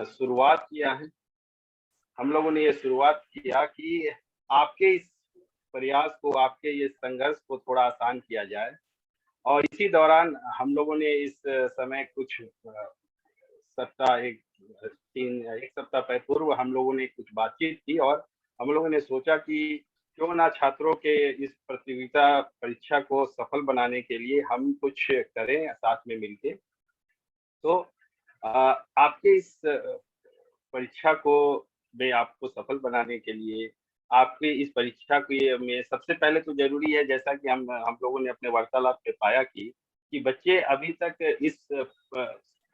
शुरुआत किया है। हम लोगों ने ये शुरुआत किया कि आपके इस प्रयास को, आपके ये संघर्ष को थोड़ा आसान किया जाए। और इसी दौरान हम लोगों ने इस समय कुछ सप्ताह एक सप्ताह पूर्व हम लोगों ने कुछ बातचीत की और हम लोगों ने सोचा कि क्यों ना छात्रों के इस प्रतियोगिता परीक्षा को सफल बनाने के लिए हम कुछ करें साथ में मिलके। तो आपके इस परीक्षा को में आपको सफल बनाने के लिए, आपके इस परीक्षा के में सबसे पहले तो ज़रूरी है, जैसा कि हम लोगों ने अपने वार्तालाप में पाया कि बच्चे अभी तक इस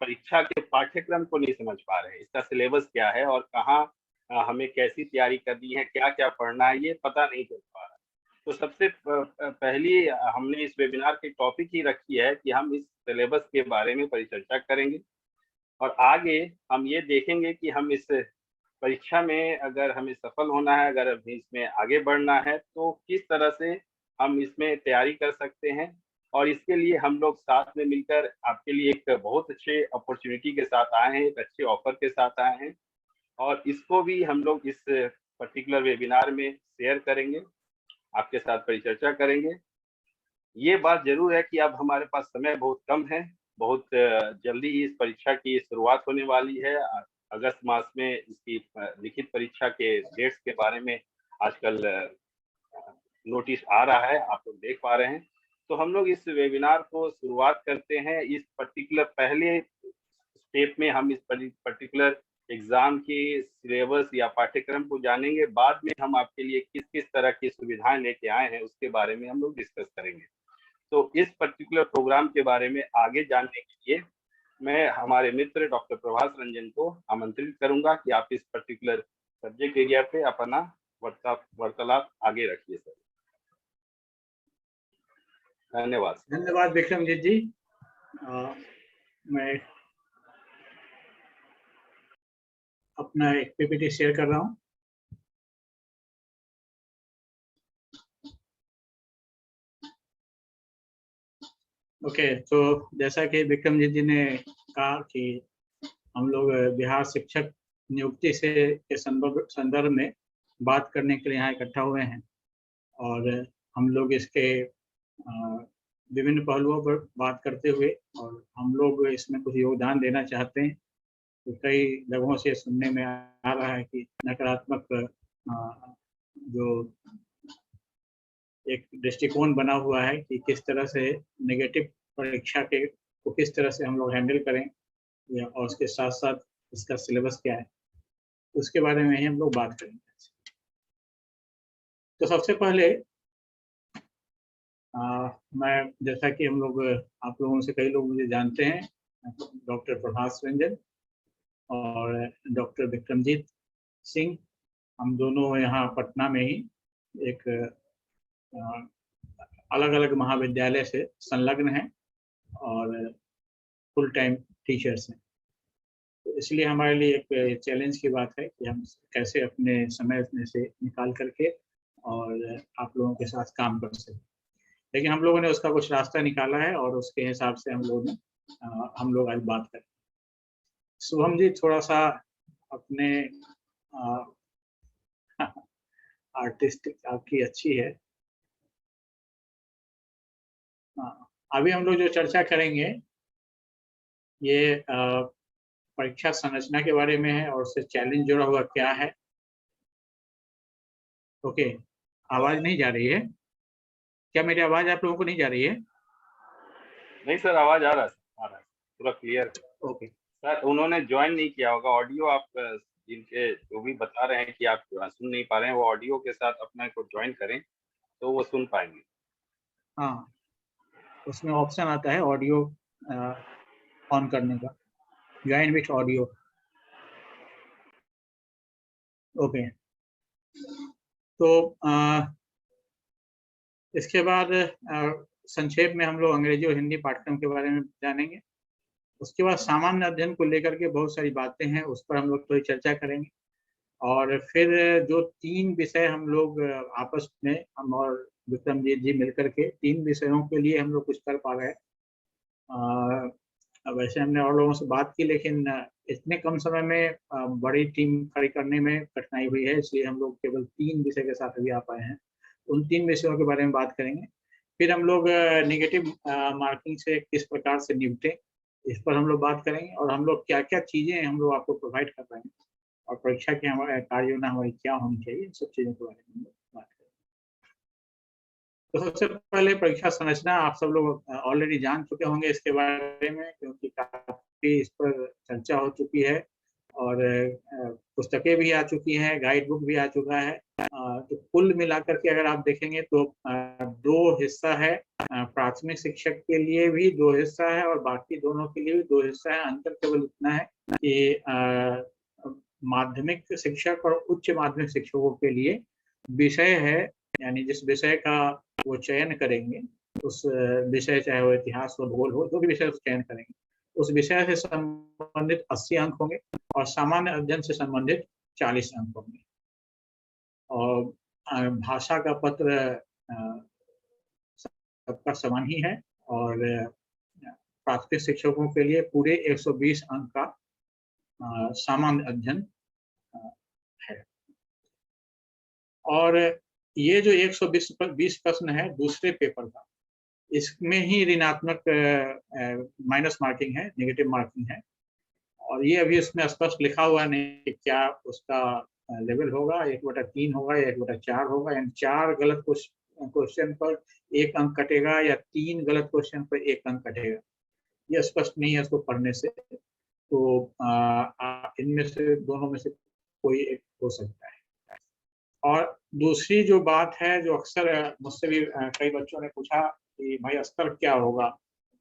परीक्षा के पाठ्यक्रम को नहीं समझ पा रहे हैं। इसका सिलेबस क्या है और कहाँ हमें कैसी तैयारी करनी है, क्या-क्या पढ़ना है, ये पता नहीं चल पा रहा है। तो सबसे पहली हमने इस वेबिनार की टॉपिक ही रखी है कि हम इस सिलेबस के बारे में परिचर्चा करेंगे और आगे हम ये देखेंगे कि हम इस परीक्षा में अगर हमें सफल होना है, अगर हमें इसमें आगे बढ़ना है, तो किस तरह से हम इसमें तैयारी कर सकते हैं। और इसके लिए हम लोग साथ में मिलकर आपके लिए एक बहुत अच्छे अपॉर्चुनिटी के साथ आए हैं, एक अच्छे ऑफर के साथ आए हैं और इसको भी हम लोग इस पर्टिकुलर वेबिनार में शेयर करेंगे, आपके साथ परिचर्चा करेंगे। ये बात ज़रूर है कि अब हमारे पास समय बहुत कम है, बहुत जल्दी ही इस परीक्षा की शुरुआत होने वाली है। अगस्त मास में इसकी लिखित परीक्षा के डेट्स के बारे में आजकल नोटिस आ रहा है, आप लोग देख पा रहे हैं। तो हम लोग इस वेबिनार को शुरुआत करते हैं। इस पर्टिकुलर पहले स्टेप में हम इस पर्टिकुलर एग्जाम के सिलेबस या पाठ्यक्रम को जानेंगे। बाद में हम आपके लिए किस-किस तरह की सुविधाएं लेके आए हैं, उसके बारे में हम लोग डिस्कस करेंगे। तो इस पर्टिकुलर प्रोग्राम के बारे में आगे जानने के लिए मैं हमारे मित्र डॉक्टर प्रभास रंजन को आमंत्रित करूंगा कि आप इस पर्टिकुलर सब्जेक्ट एरिया पे अपना वार्तालाप आगे रखिए सर। धन्यवाद। धन्यवाद विक्रमजीत जी। मैं अपना एक पीपीटी शेयर कर रहा हूँ। ओके, तो जैसा कि विक्रमजीत जी ने कहा कि हम लोग बिहार शिक्षक नियुक्ति से के संदर्भ में बात करने के लिए यहाँ इकट्ठा हुए हैं और हम लोग इसके विभिन्न पहलुओं पर बात करते हुए और हम लोग इसमें कुछ योगदान देना चाहते हैं। तो कई जगहों से सुनने में आ रहा है कि नकारात्मक जो एक दृष्टिकोण बना हुआ है कि किस तरह से नेगेटिव परीक्षा के को किस तरह से हम लोग हैंडल करें या और उसके साथ साथ इसका सिलेबस क्या है, उसके बारे में ही हम लोग बात करेंगे। तो सबसे पहले मैं, जैसा कि हम लोग, आप लोगों से कई लोग मुझे जानते हैं, डॉक्टर प्रभास रंजन और डॉक्टर विक्रमजीत सिंह, हम दोनों यहाँ पटना में ही एक अलग अलग महाविद्यालय से संलग्न हैं और फुल टाइम टीचर्स हैं। तो इसलिए हमारे लिए एक चैलेंज की बात है कि हम कैसे अपने समय में से निकाल करके और आप लोगों के साथ काम कर सकें। लेकिन हम लोगों ने उसका कुछ रास्ता निकाला है और उसके हिसाब से हम लोग आज बात करें। शुभम जी, थोड़ा सा अपने आर्टिस्टिक आपकी अच्छी है। अभी हम लोग जो चर्चा करेंगे ये परीक्षा संरचना के बारे में है और उससे चैलेंज जुड़ा हुआ क्या है। ओके, आवाज नहीं जा रही है क्या? मेरी आवाज आप लोगों को नहीं जा रही है? नहीं सर, आवाज आ रहा है पूरा क्लियर। ओके सर, उन्होंने ज्वाइन नहीं किया होगा। ऑडियो आप जिनके जो भी बता रहे हैं कि आप सुन नहीं पा रहे हैं, वो ऑडियो के साथ अपने को ज्वाइन करें तो वो सुन पाएंगे। हाँ, उसमें ऑप्शन आता है ऑडियो ऑन करने का, ज्वाइन विथ ऑडियो। ओके, तो इसके बाद संक्षेप में हम लोग अंग्रेजी और हिंदी पाठ्यक्रम के बारे में जानेंगे। उसके बाद सामान्य अध्ययन को लेकर के बहुत सारी बातें हैं, उस पर हम लोग थोड़ी चर्चा करेंगे। और फिर जो 3 विषय हम लोग आपस में, हम और विक्रमजीत जी मिलकर के 3 विषयों के लिए हम लोग कुछ कर पा रहे हैं। वैसे हमने और लोगों से बात की, लेकिन इतने कम समय में बड़ी टीम खड़ी करने में कठिनाई हुई है, इसलिए हम लोग केवल 3 विषय के साथ अभी आ पाए हैं। उन 3 विषयों के बारे में बात करेंगे। फिर हम लोग नेगेटिव मार्किंग से किस प्रकार से निपटें, इस पर हम लोग बात करेंगे, और हम लोग क्या-क्या चीज़ें हम लोग आपको प्रोवाइड कर रहे हैं, और परीक्षा की हमारी कार्य योजना हमारी क्या होनी चाहिए, इन सब चीज़ों के बारे में हम लोग बात करेंगे। तो सबसे पहले परीक्षा संरचना आप सब लोग ऑलरेडी जान चुके होंगे इसके बारे में, क्योंकि काफ़ी इस पर चर्चा हो चुकी है, और पुस्तकें भी आ चुकी हैं, गाइड बुक भी आ चुका है। तो कुल मिलाकर के अगर आप देखेंगे तो 2 हिस्सा है, प्राथमिक शिक्षक के लिए भी 2 हिस्सा है और बाकी दोनों के लिए भी 2 हिस्सा है। अंतर केवल इतना है कि माध्यमिक शिक्षक और उच्च माध्यमिक शिक्षकों के लिए विषय है, यानी जिस विषय का वो चयन करेंगे, उस विषय, चाहे वो इतिहास हो, भूगोल हो, जो भी विषय चयन करेंगे, उस विषय से संबंधित 80 अंक होंगे और सामान्य अध्ययन से संबंधित 40 अंक होंगे। और भाषा का पत्र सबका समान ही है, और प्राथमिक शिक्षकों के लिए पूरे 120 अंक का सामान्य अध्ययन है। और ये जो 120 प्रश्न है दूसरे पेपर का, इसमें ही ऋणात्मक माइनस मार्किंग है, नेगेटिव मार्किंग है, और ये अभी इसमें स्पष्ट लिखा हुआ नहीं कि क्या उसका लेवल होगा, 1/3 होगा या 1/4 होगा, यानी 4 गलत क्वेश्चन पर 1 अंक कटेगा या 3 गलत क्वेश्चन पर 1 अंक कटेगा, ये स्पष्ट नहीं है इसको पढ़ने से। तो इनमें से दोनों में से कोई एक हो सकता है। और दूसरी जो बात है, जो अक्सर मुझसे भी कई बच्चों ने पूछा कि भाई स्तर क्या होगा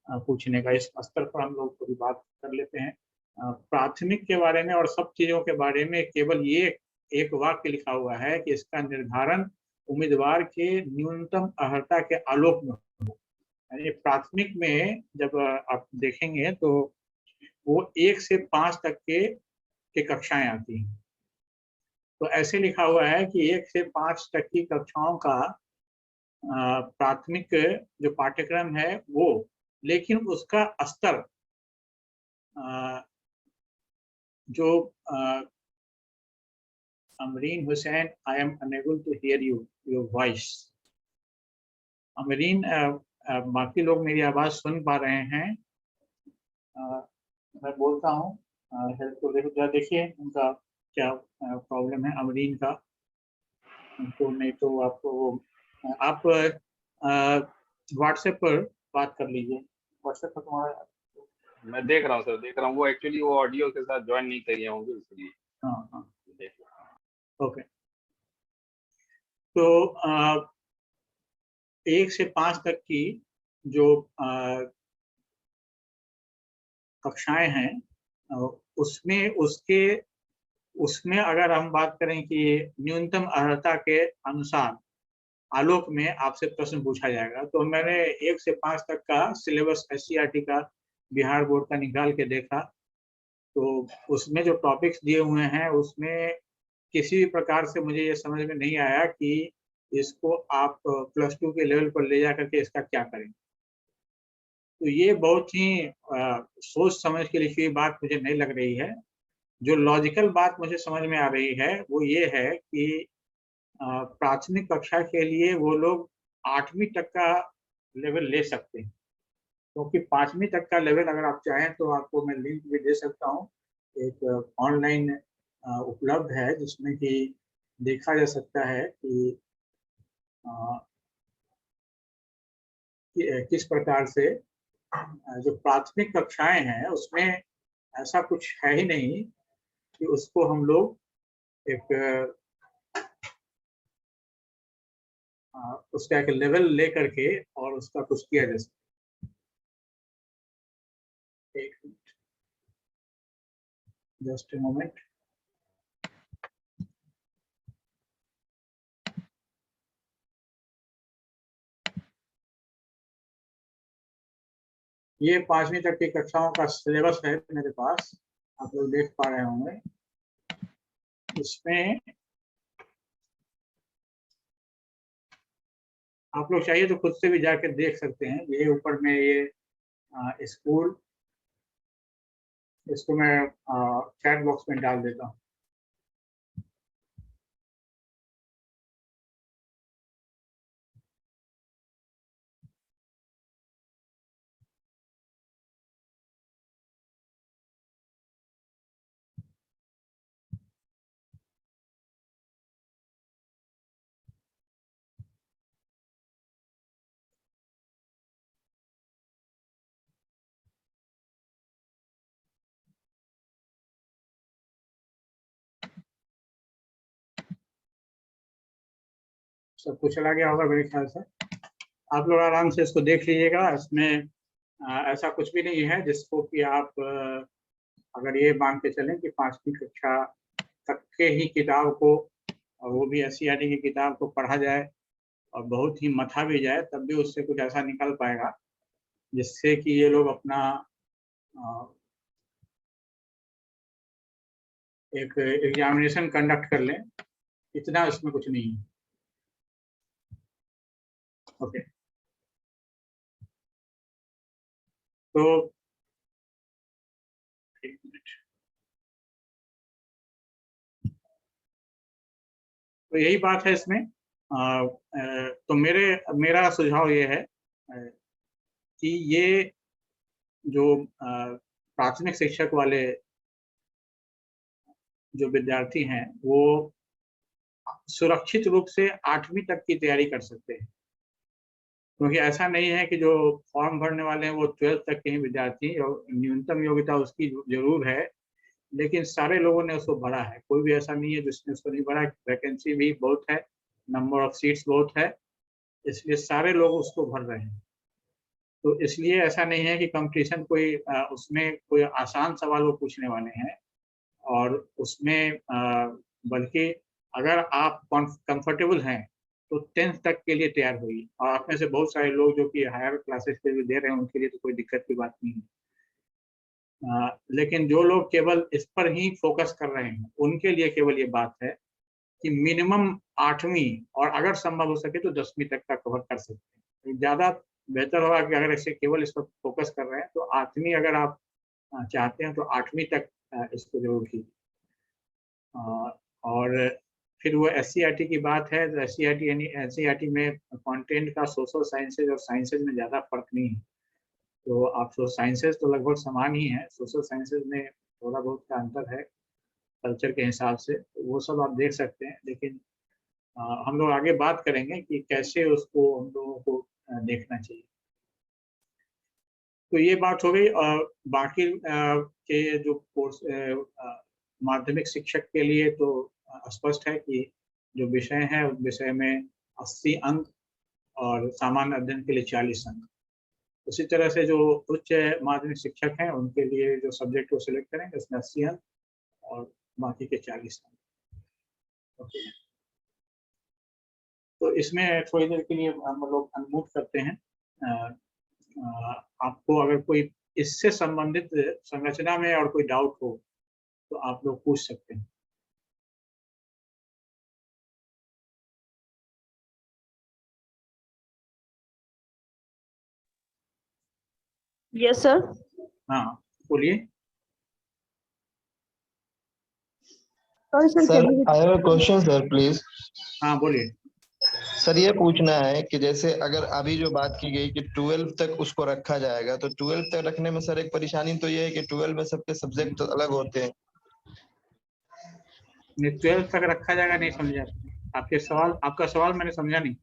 पूछने का, इस स्तर पर हम लोग थोड़ी बात कर लेते हैं। प्राथमिक के बारे में और सब चीज़ों के बारे में केवल ये एक वाक्य लिखा हुआ है कि इसका निर्धारण उम्मीदवार के न्यूनतम अर्हता के आलोक में हो। यानी प्राथमिक में जब आप देखेंगे तो वो 1 से 5 तक के कक्षाएं आती हैं। तो ऐसे लिखा हुआ है कि 1 से 5 तक की कक्षाओं का प्राथमिक जो पाठ्यक्रम है वो, लेकिन उसका स्तर जो Amreen Hussain, I am unable to hear you your voice. Amreen, बाकी लोग मेरी आवाज़ सुन पा रहे हैं? मैं बोलता हूँ, हेल्प को देखिए उनका क्या प्रॉब्लम है अमरीन का। तो नहीं तो आपको आप व्हाट्सएप पर बात कर लीजिए। व्हाट्सएप पर तुम्हारा, मैं देख रहा हूँ सर, देख रहा हूँ। वो एक्चुअली वो ऑडियो के साथ ज्वाइन नहीं किए होंगे, इसलिए। हाँ हाँ, देख रहा हूँ। ओके। तो 1 से 5 तक की जो कक्षाएं हैं, उसमें अगर हम बात करें कि न्यूनतम अर्हता के अनुसार आलोक में आपसे प्रश्न पूछा जाएगा, तो मैंने 1 से 5 तक का सिलेबस SCERT का बिहार बोर्ड का निकाल के देखा, तो उसमें जो टॉपिक्स दिए हुए हैं उसमें किसी भी प्रकार से मुझे ये समझ में नहीं आया कि इसको आप +2 के लेवल पर ले जा करके इसका क्या करें। तो ये बहुत ही सोच समझ के लिखी हुई बात मुझे नहीं लग रही है। जो लॉजिकल बात मुझे समझ में आ रही है वो ये है कि प्राथमिक कक्षा के लिए वो लोग 8वीं तक का लेवल ले सकते हैं, क्योंकि 5वीं तक का लेवल अगर आप चाहें तो आपको मैं लिंक भी दे सकता हूँ। एक ऑनलाइन उपलब्ध है जिसमें कि देखा जा सकता है कि किस प्रकार से जो प्राथमिक कक्षाएं हैं उसमें ऐसा कुछ है ही नहीं कि उसको हम लोग एक उसका एक लेवल ले करके और उसका कुछ किया जा सकता। एक मिनट, जस्ट ए मोमेंट। ये 5वीं तक की कक्षाओं का सिलेबस है मेरे पास, आप लोग देख पा रहे होंगे। इसमें आप लोग चाहिए तो खुद से भी जाके देख सकते हैं। ये ऊपर में ये स्कूल इसको मैं चैट बॉक्स में डाल देता हूँ। सब कुछ चला गया होगा मेरे ख्याल से। आप लोग आराम से इसको देख लीजिएगा। इसमें ऐसा कुछ भी नहीं है जिसको कि आप अगर ये मान के चलें कि 5वीं कक्षा तक के ही किताब को, और वो भी SCERT की किताब को पढ़ा जाए और बहुत ही मथा भी जाए, तब भी उससे कुछ ऐसा निकल पाएगा जिससे कि ये लोग अपना एक एग्जामिनेशन कंडक्ट कर लें। इतना इसमें कुछ नहीं है। ओके, तो एक मिनट। तो यही बात है इसमें। तो मेरा सुझाव ये है कि ये जो प्राथमिक शिक्षक वाले जो विद्यार्थी हैं वो सुरक्षित रूप से 8वीं तक की तैयारी कर सकते हैं, क्योंकि ऐसा नहीं है कि जो फॉर्म भरने वाले हैं वो 12th तक के ही विद्यार्थी, और न्यूनतम योग्यता उसकी जरूर है, लेकिन सारे लोगों ने उसको भरा है। कोई भी ऐसा नहीं है जिसने उसको नहीं भरा। वैकेंसी भी बहुत है, नंबर ऑफ सीट्स बहुत है, इसलिए सारे लोग उसको भर रहे हैं। तो इसलिए ऐसा नहीं है कि कंपटीशन कोई उसमें कोई आसान सवाल वो पूछने वाले हैं, और उसमें बल्कि अगर आप कंफर्टेबल हैं तो 10th तक के लिए तैयार होइए। और आप में से बहुत सारे लोग जो कि हायर क्लासेस के लिए दे रहे हैं उनके लिए तो कोई दिक्कत की बात नहीं है। लेकिन जो लोग केवल इस पर ही फोकस कर रहे हैं उनके लिए केवल ये बात है कि मिनिमम 8वीं, और अगर संभव हो सके तो 10वीं तक का कवर कर सकते हैं। ज़्यादा बेहतर होगा कि अगर ऐसे केवल इस पर फोकस कर रहे हैं तो 8वीं अगर आप चाहते हैं तो 8वीं तक इसको जरूर कीजिए। और फिर वो SCERT की बात है, तो SCERT में कंटेंट का सोशल साइंसेज और साइंसेज में ज़्यादा फर्क नहीं है। तो आप साइंसेज तो लगभग समान ही है, सोशल साइंसेज में थोड़ा बहुत का अंतर है कल्चर के हिसाब से, तो वो सब आप देख सकते हैं। लेकिन हम लोग आगे बात करेंगे कि कैसे उसको हम लोगों को देखना चाहिए। तो ये बात हो गई। और बाकी के जो कोर्स माध्यमिक शिक्षक के लिए तो स्पष्ट है कि जो विषय है उस विषय में 80 अंक और सामान्य अध्ययन के लिए 40 अंक। उसी तरह से जो उच्च माध्यमिक शिक्षक हैं उनके लिए जो सब्जेक्ट को सिलेक्ट करेंगे उसमें 80 अंक और बाकी के 40 अंक। ओके, तो इसमें थोड़ी देर के लिए हम लोग अनम्यूट करते हैं। आपको अगर कोई इससे संबंधित संरचना में और कोई डाउट हो तो आप लोग पूछ सकते हैं। Yes sir. हाँ बोलिए। Sir I have a question sir please. हाँ बोलिए। सर ये पूछना है कि जैसे अगर अभी जो बात की गई कि 12 तक उसको रखा जाएगा, तो 12 तक रखने में सर एक परेशानी तो ये है कि 12 में सबके सब्जेक्ट तो अलग होते हैं। 12 तक रखा जाएगा, नहीं समझा आपका सवाल मैंने समझा नहीं।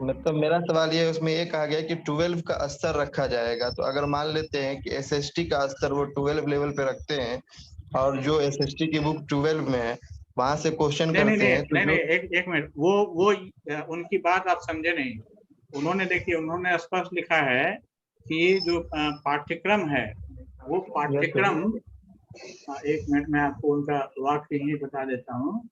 मतलब मेरा सवाल ये है, उसमें ये कहा गया कि 12 का स्तर रखा जाएगा, तो अगर मान लेते हैं कि SST का स्तर वो 12 लेवल पे रखते हैं और जो SST की बुक 12 में है वहां से क्वेश्चन करते हैं तो नहीं, एक मिनट, वो उनकी बात आप समझे नहीं। उन्होंने देखिए, उन्होंने स्पष्ट लिखा है कि जो पाठ्यक्रम है वो पाठ्यक्रम, एक मिनट में आपको उनका वाक्य ही बता देता हूँ।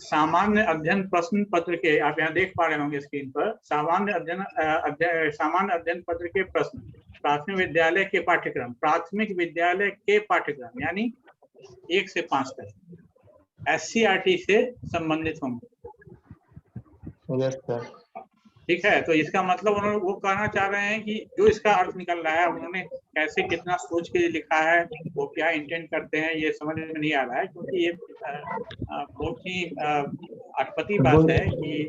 सामान्य अध्ययन प्रश्न पत्र के, आप यहाँ देख पा रहे होंगे स्क्रीन पर, सामान्य अध्ययन पत्र के प्रश्न प्राथमिक विद्यालय के पाठ्यक्रम यानी 1 से 5 तक SCERT से संबंधित होंगे। Yes sir. ठीक है, तो इसका मतलब उन्होंने वो कहना चाह रहे हैं कि जो इसका अर्थ निकल रहा है, उन्होंने कैसे कितना सोच के लिखा है, वो क्या इंटेंड करते हैं, ये समझ में नहीं आ रहा है, क्योंकि ये बहुत ही अटपटी बात है कि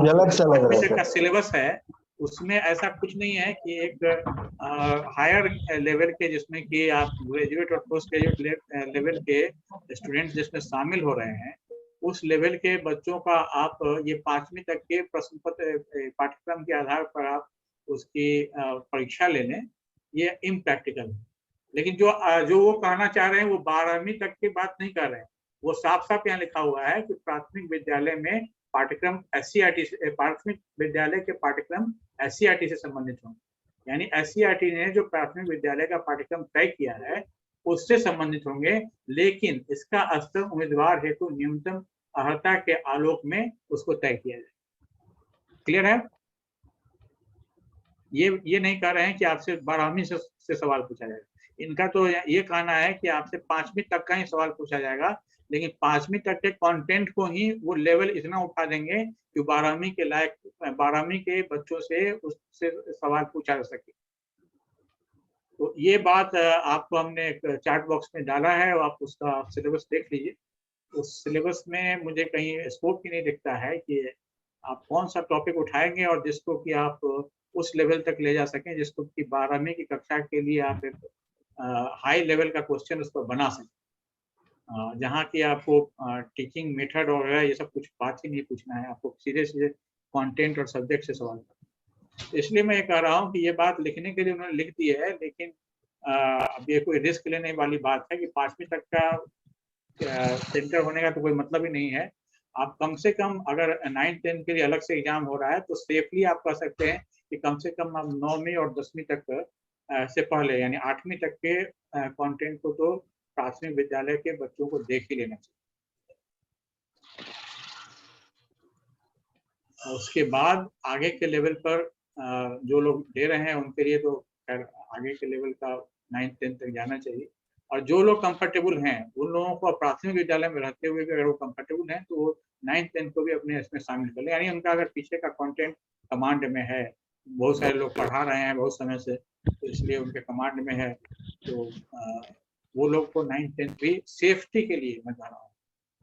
अलग सा लग रहा है का सिलेबस है, उसमें ऐसा कुछ नहीं है कि एक हायर लेवल के जिसमें कि आप ग्रेजुएट और पोस्ट ग्रेजुएट लेवल के स्टूडेंट्स जिसमें शामिल हो रहे हैं, उस लेवल के बच्चों का आप ये 5वीं तक के प्रश्न पत्र पाठ्यक्रम के आधार पर आप उसकी परीक्षा ले लें, ये इम्प्रैक्टिकल है। लेकिन जो वो कहना चाह रहे हैं वो 12वीं तक की बात नहीं कर रहे हैं। वो साफ साफ यहाँ लिखा हुआ है कि प्राथमिक विद्यालय में पाठ्यक्रम SCERT से, प्राथमिक विद्यालय के पाठ्यक्रम SCERT से संबंधित होंगे। यानी SCERT ने जो प्राथमिक विद्यालय का पाठ्यक्रम तय किया है उससे संबंधित होंगे, लेकिन इसका स्तर उम्मीदवार हेतु न्यूनतम अर्हता के आलोक में उसको तय किया जाए। क्लियर है? ये नहीं कह रहे हैं कि आपसे 12वीं से सवाल पूछा जाएगा। इनका तो ये कहना है कि आपसे 5वीं तक का ही सवाल पूछा जाएगा, लेकिन 5वीं तक के कंटेंट को ही वो लेवल इतना उठा देंगे कि 12वीं के लायक 12वीं के बच्चों से उससे सवाल पूछा जा सके। तो ये बात आपको हमने एक चैट बॉक्स में डाला है और आप उसका सिलेबस देख लीजिए। उस सिलेबस में मुझे कहीं स्कोप ही नहीं दिखता है कि आप कौन सा टॉपिक उठाएंगे और जिसको कि आप उस लेवल तक ले जा सकें जिसको कि 12वीं की कक्षा के लिए आप एक हाई लेवल का क्वेश्चन उस पर बना सकें, जहाँ की आपको टीचिंग मेथड और ये सब कुछ बात ही नहीं पूछना है, आपको सीधे सीधे कंटेंट और सब्जेक्ट से सवाल करना। इसलिए मैं ये कह रहा हूँ कि ये बात लिखने के लिए उन्होंने लिख दी है, लेकिन अब ये कोई रिस्क लेने वाली बात है कि 5वीं तक का सेंटर होने का तो कोई मतलब ही नहीं है। आप कम से कम अगर 9th 10th के लिए अलग से एग्जाम हो रहा है तो सेफली आप कह सकते हैं कि कम से कम आप 9वीं और 10वीं तक से पहले यानी 8वीं तक के कंटेंट को तो प्राथमिक विद्यालय के बच्चों को देख ही लेना चाहिए। और उसके बाद आगे के लेवल पर जो लोग दे रहे हैं उनके लिए तो खैर आगे के लेवल का 9th 10th तक जाना चाहिए। और जो लोग कंफर्टेबल हैं उन लोगों को प्राथमिक विद्यालय में रहते हुए भी अगर वो कंफर्टेबल हैं तो वो 9th 10th को भी अपने इसमें शामिल कर लें। यानी उनका अगर पीछे का कंटेंट कमांड में है, बहुत सारे लोग पढ़ा रहे हैं बहुत समय से, तो इसलिए उनके कमांड में है, तो वो लोग को 9th 10th भी सेफ्टी के लिए मैं कह रहा हूँ,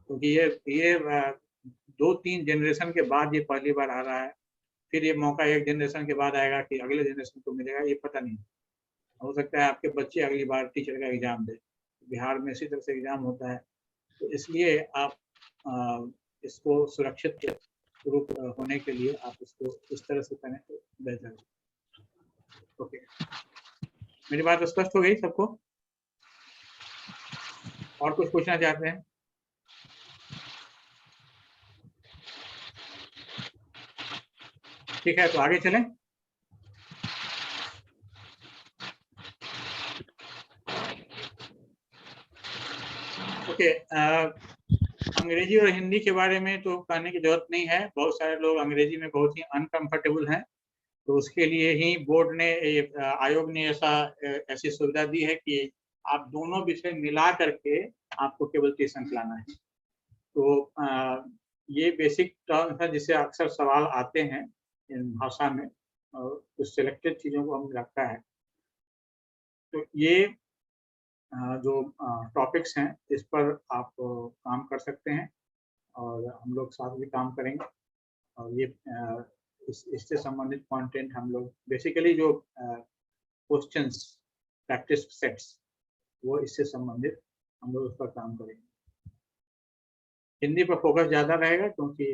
क्योंकि ये 2-3 जनरेशन के बाद ये पहली बार आ रहा है। फिर ये मौका एक जनरेशन के बाद आएगा कि अगले जनरेशन को मिलेगा, ये पता नहीं। हो सकता है आपके बच्चे अगली बार टीचर का एग्जाम दे, बिहार में इसी तरह से एग्जाम होता है, तो इसलिए आप इसको सुरक्षित रूप होने के लिए आप इसको इस तरह से करें तो बेहतर है। ओके, मेरी बात स्पष्ट हो गई सबको? और कुछ पूछना चाहते हैं? ठीक है, तो आगे चलें। ओके, अंग्रेजी और हिंदी के बारे में तो कहने की जरूरत नहीं है, बहुत सारे लोग अंग्रेजी में बहुत ही अनकंफर्टेबल हैं, तो उसके लिए ही बोर्ड ने आयोग ने ऐसी सुविधा दी है कि आप दोनों विषय मिला करके आपको केवल ट्यूशन चलाना है। तो ये बेसिक टर्म है जिससे अक्सर सवाल आते हैं इन भाषा में, और कुछ सिलेक्टेड चीज़ों को हमने रखा है। तो ये जो टॉपिक्स हैं इस पर आप काम कर सकते हैं और हम लोग साथ भी काम करेंगे। और ये इससे संबंधित कंटेंट हम लोग बेसिकली जो क्वेश्चंस प्रैक्टिस सेट्स वो इससे संबंधित हम लोग उस पर काम करेंगे। हिंदी पर फोकस ज़्यादा रहेगा क्योंकि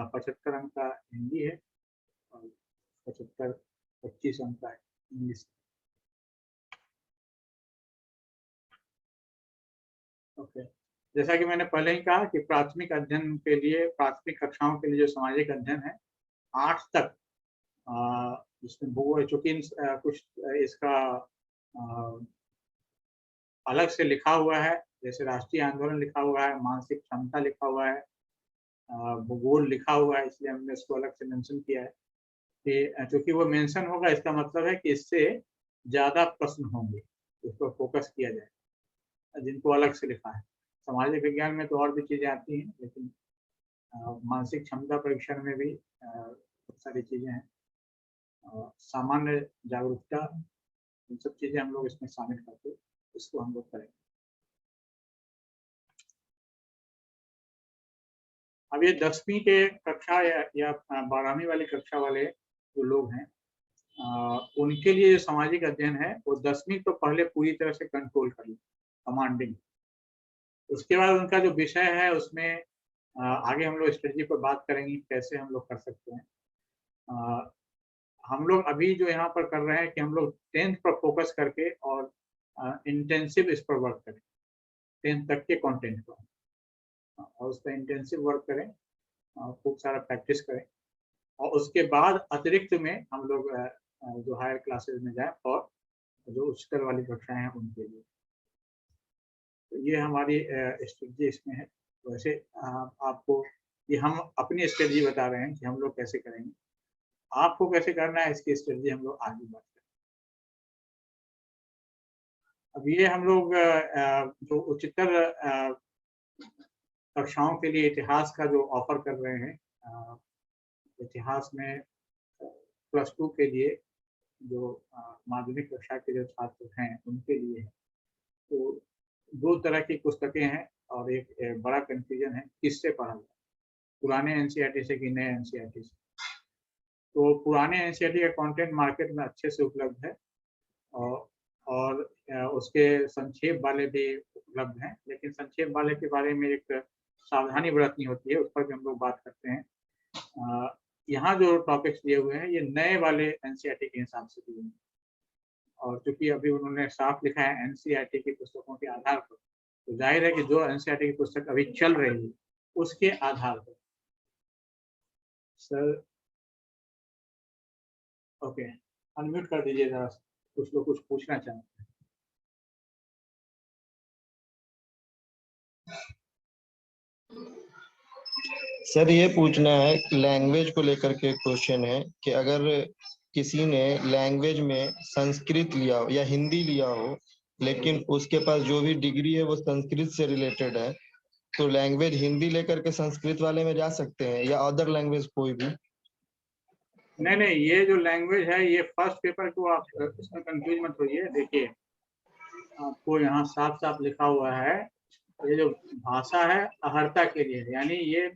75 अंक का हिंदी है और 25 अंक का इंग्लिश। ओके, जैसा कि मैंने पहले ही कहा कि प्राथमिक अध्ययन के लिए, प्राथमिक कक्षाओं के लिए जो सामाजिक अध्ययन है 8 तक, इसमें भूगोल चूंकि कुछ इसका अलग से लिखा हुआ है, जैसे राष्ट्रीय आंदोलन लिखा हुआ है, मानसिक क्षमता लिखा हुआ है, भूगोल लिखा हुआ है, इसलिए हमने इसको अलग से मेंशन किया है कि चूंकि वो मेंशन होगा इसका मतलब है कि इससे ज़्यादा प्रश्न होंगे, इस पर फोकस किया जाए जिनको अलग से लिखा है। सामाजिक विज्ञान में तो और भी चीज़ें आती हैं, लेकिन मानसिक क्षमता परीक्षण में भी बहुत सारी चीज़ें हैं। सामान्य जागरूकता इन सब चीजें हम लोग इसमें शामिल करके इसको हम लोग करेंगे। अब ये 10वीं के कक्षा या 12वीं वाली कक्षा वाले जो लोग हैं, उनके लिए जो सामाजिक अध्ययन है वो 10वीं तो पहले पूरी तरह से कंट्रोल कर ले, कमांडिंग। उसके बाद उनका जो विषय है उसमें आगे हम लोग स्ट्रेटजी पर बात करेंगे कैसे हम लोग कर सकते हैं। हम लोग अभी जो यहाँ पर कर रहे हैं कि हम लोग 10th पर फोकस करके और इंटेंसिव इस पर वर्क करें, 10th तक के कंटेंट पर, और उस पर इंटेंसिव वर्क करें, खूब सारा प्रैक्टिस करें, और उसके बाद अतिरिक्त में हम लोग जो हायर क्लासेस में जाएं और जो उच्चतर वाली कक्षाएं हैं उनके लिए। तो ये हमारी स्ट्रेटजी इसमें है। वैसे आपको ये हम अपनी स्ट्रेटजी बता रहे हैं कि हम लोग कैसे करेंगे, आपको कैसे करना है इसकी स्ट्रेटजी हम लोग आगे बात करेंगे। अब ये हम लोग जो उच्चतर कक्षाओं के लिए इतिहास का जो ऑफर कर रहे हैं, इतिहास में +2 के लिए जो माध्यमिक कक्षा के जो छात्र हैं उनके लिए है। तो 2 तरह की पुस्तकें हैं और एक बड़ा कंफ्यूजन है किससे पढ़ा जाए, पुराने एनसीईआरटी से कि नए एनसीईआरटी से। तो पुराने एनसीईआरटी का कंटेंट मार्केट में अच्छे से उपलब्ध है और उसके संक्षेप वाले भी उपलब्ध हैं, लेकिन संक्षेप वाले के बारे में एक सावधानी बरतनी होती है, उस पर भी हम लोग बात करते हैं। यहाँ जो टॉपिक्स दिए हुए हैं ये नए वाले एनसीईआरटी के हिसाब से दिए हैं, और चूंकि अभी उन्होंने साफ लिखा है एनसीईआरटी की पुस्तकों के आधार पर, तो जाहिर है कि जो एनसीईआरटी की पुस्तक अभी चल रही है उसके आधार पर। सर ओके, अनम्यूट कर दीजिए जरा, कुछ लोग कुछ पूछना चाहते हैं। सर ये पूछना है, लैंग्वेज को लेकर के क्वेश्चन है कि अगर किसी ने लैंग्वेज में संस्कृत लिया हो या हिंदी लिया हो, लेकिन उसके पास जो भी डिग्री है वो संस्कृत से रिलेटेड है, तो लैंग्वेज हिंदी लेकर के संस्कृत वाले में जा सकते हैं या अदर लैंग्वेज कोई भी? नहीं, ये जो लैंग्वेज है ये फर्स्ट पेपर को आप इसमें कंफ्यूज मत होइए। देखिए आपको यहाँ साफ साफ लिखा हुआ है, ये जो भाषा है अहर्ता के लिए, यानी ये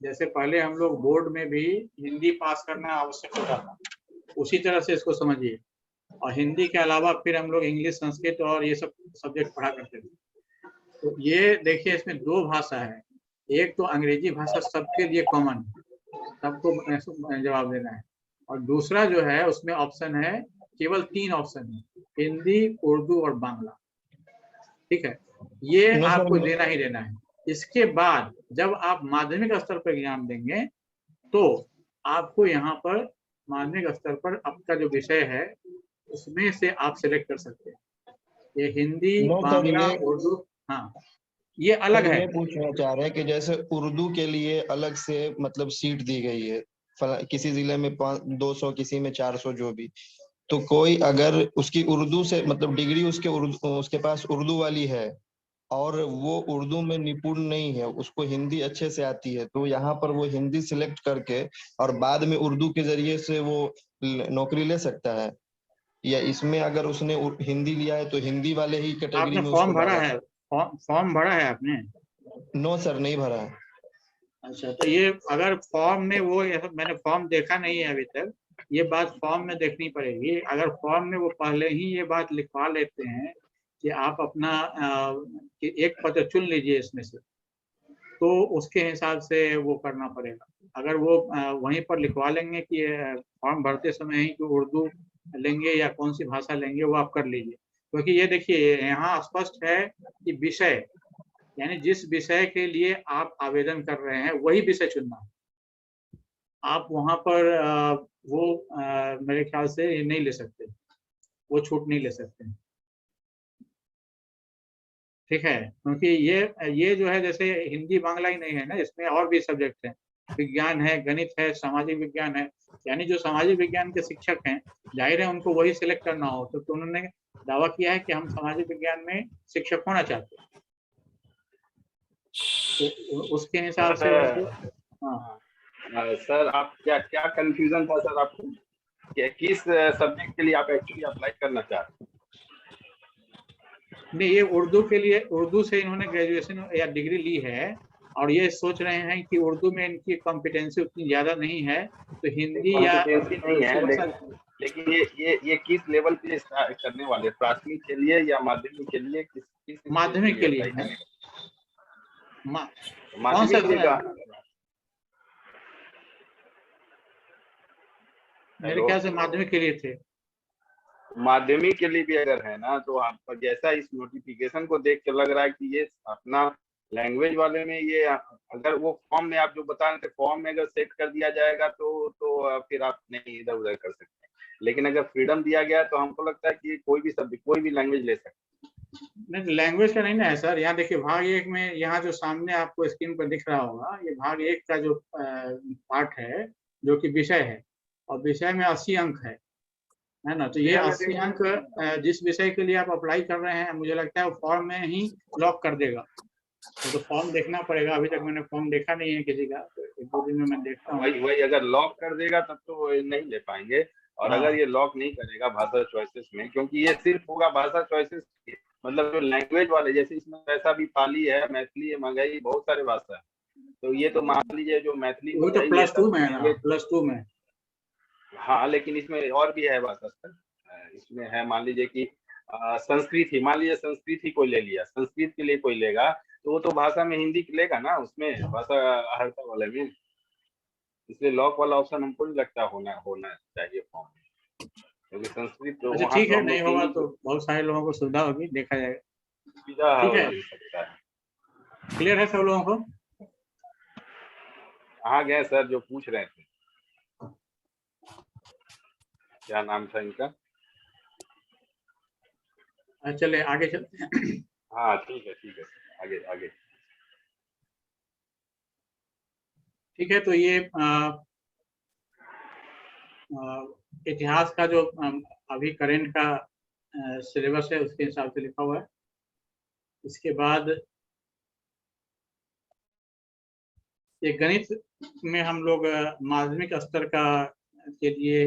जैसे पहले हम लोग बोर्ड में भी हिंदी पास करना आवश्यक होता था, उसी तरह से इसको समझिए। और हिंदी के अलावा फिर हम लोग इंग्लिश, संस्कृत और ये सब सब्जेक्ट पढ़ा करते थे। तो ये देखिए इसमें 2 भाषा है, एक तो अंग्रेजी भाषा सबके लिए कॉमन, सबको जवाब देना है, और दूसरा जो है उसमें ऑप्शन है, केवल 3 ऑप्शन है, हिंदी, उर्दू और बांग्ला। ठीक है, ये आपको देना ही देना है। इसके बाद जब आप माध्यमिक स्तर पर एग्जाम देंगे तो आपको यहाँ पर माध्यमिक स्तर पर आपका जो विषय है उसमें से आप सिलेक्ट कर सकते हैं, ये हिंदी, बांग्ला, उर्दू। हाँ, ये अलग है। ये पूछना चाह रहे हैं कि जैसे उर्दू के लिए अलग से मतलब सीट दी गई है, किसी जिले में 200, किसी में 400, जो भी, तो कोई अगर उसकी उर्दू से मतलब डिग्री उसके पास उर्दू वाली है और वो उर्दू में निपुण नहीं है, उसको हिंदी अच्छे से आती है, तो यहाँ पर वो हिंदी सिलेक्ट करके और बाद में उर्दू के जरिए से वो नौकरी ले सकता है, या इसमें अगर उसने हिंदी लिया है तो हिंदी वाले ही कैटेगरी में फॉर्म भरा है? फॉर्म भरा है आपने? नो सर, नहीं भरा है। अच्छा, तो ये अगर फॉर्म में वो, मैंने फॉर्म देखा नहीं है अभी तक, ये बात फॉर्म में देखनी पड़ेगी। अगर फॉर्म में वो पहले ही ये बात लिखवा लेते हैं कि आप अपना कि एक पत्र चुन लीजिए इसमें से, तो उसके हिसाब से वो करना पड़ेगा। अगर वो वहीं पर लिखवा लेंगे कि फॉर्म भरते समय ही तो उर्दू लेंगे या कौन सी भाषा लेंगे, वो आप कर लीजिए। क्योंकि ये देखिए यहाँ स्पष्ट है कि विषय, यानी जिस विषय के लिए आप आवेदन कर रहे हैं वही विषय चुनना है। आप वहां पर वो मेरे ख्याल से ये नहीं ले सकते, वो छूट नहीं ले सकते। ठीक है, क्योंकि ये जो है जैसे हिंदी बांग्ला ही नहीं है ना, इसमें और भी सब्जेक्ट हैं, विज्ञान है, गणित है, सामाजिक विज्ञान है। यानी जो सामाजिक विज्ञान के शिक्षक हैं, जाहिर है उनको वही सिलेक्ट करना हो, तो उन्होंने दावा किया है कि हम सामाजिक विज्ञान में शिक्षक होना चाहते हैं, तो उसके हिसाब से। हाँ सर, आप क्या कंफ्यूजन था सर आपको? किस सब्जेक्ट के लिए आप एक्चुअली अप्लाई करना चाहते हैं? नहीं, ये उर्दू के लिए, उर्दू से इन्होंने ग्रेजुएशन या डिग्री ली है और ये सोच रहे हैं कि उर्दू में इनकी कॉम्पिटेंसी उतनी ज्यादा नहीं है, तो हिंदी या कॉम्पिटेंसी नहीं है, लेकिन ये किस लेवल पे करने वाले, प्राथमिक के लिए या माध्यमिक के लिए, किस माध्यमिक के लिए है। कौन सा मेरे ख्याल से माध्यमिक के लिए थे। माध्यमिक के लिए भी अगर है ना, तो आप जैसा इस नोटिफिकेशन को देख के लग रहा है कि ये अपना लैंग्वेज वाले में, ये अगर वो फॉर्म में आप जो बता रहे थे, फॉर्म में अगर सेट कर दिया जाएगा तो फिर आप नहीं इधर उधर कर सकते हैं। लेकिन अगर फ्रीडम दिया गया तो हमको लगता है कि कोई भी सब्जेक्ट, कोई भी लैंग्वेज ले सकते हैं। नहीं, लैंग्वेज का नहीं ना है सर। यहाँ देखिए भाग 1 में, यहाँ जो सामने आपको स्क्रीन पर दिख रहा होगा, ये भाग 1 का जो पार्ट है, जो कि विषय है, और विषय में 80 अंक है ना। तो ये 80 अंक जिस विषय के लिए आप अप्लाई कर रहे हैं, मुझे लगता है वो फॉर्म में ही लॉक कर देगा। तो फॉर्म देखना पड़ेगा। अभी तक मैंने फॉर्म देखा नहीं है किसी का, तो 1-2 दिन में मैं देखता हूँ। वही अगर लॉक कर देगा तब तो नहीं ले पाएंगे। और अगर ये लॉक नहीं करेगा भाषा चॉइसेस में, क्योंकि ये सिर्फ होगा भाषा चॉइसेस, मतलब जो लैंग्वेज वाले, जैसे इसमें वैसा भी पाली है, मैथिली है, मगही, बहुत सारे भाषा है। तो ये तो मान लीजिए जो मैथिली, वो तो +2 में है ना, +2 में। हाँ, लेकिन इसमें और भी है भाषा सर। इसमें है, मान लीजिए कि संस्कृत ही, मान लीजिए संस्कृत ही कोई ले लिया, संस्कृत के लिए कोई लेगा तो वो तो भाषा में हिंदी लेगा ना, उसमें भाषा हर्ता वाले में। इसलिए लॉक वाला ऑप्शन हमको नहीं लगता होना चाहिए फॉर्म में, क्योंकि संस्कृत तो अच्छा ठीक है, नहीं होगा तो बहुत सारे लोगों को सुविधा होगी, देखा जाएगा। ठीक है, क्लियर है सब लोगों को? कहाँ गए सर जो पूछ रहे थे? क्या नाम था इनका? चले आगे चलते हैं। हाँ ठीक है, आगे। ठीक है, तो ये इतिहास का जो अभी करंट का सिलेबस है, उसके हिसाब से लिखा हुआ है। इसके बाद ये गणित में हम लोग माध्यमिक स्तर का के लिए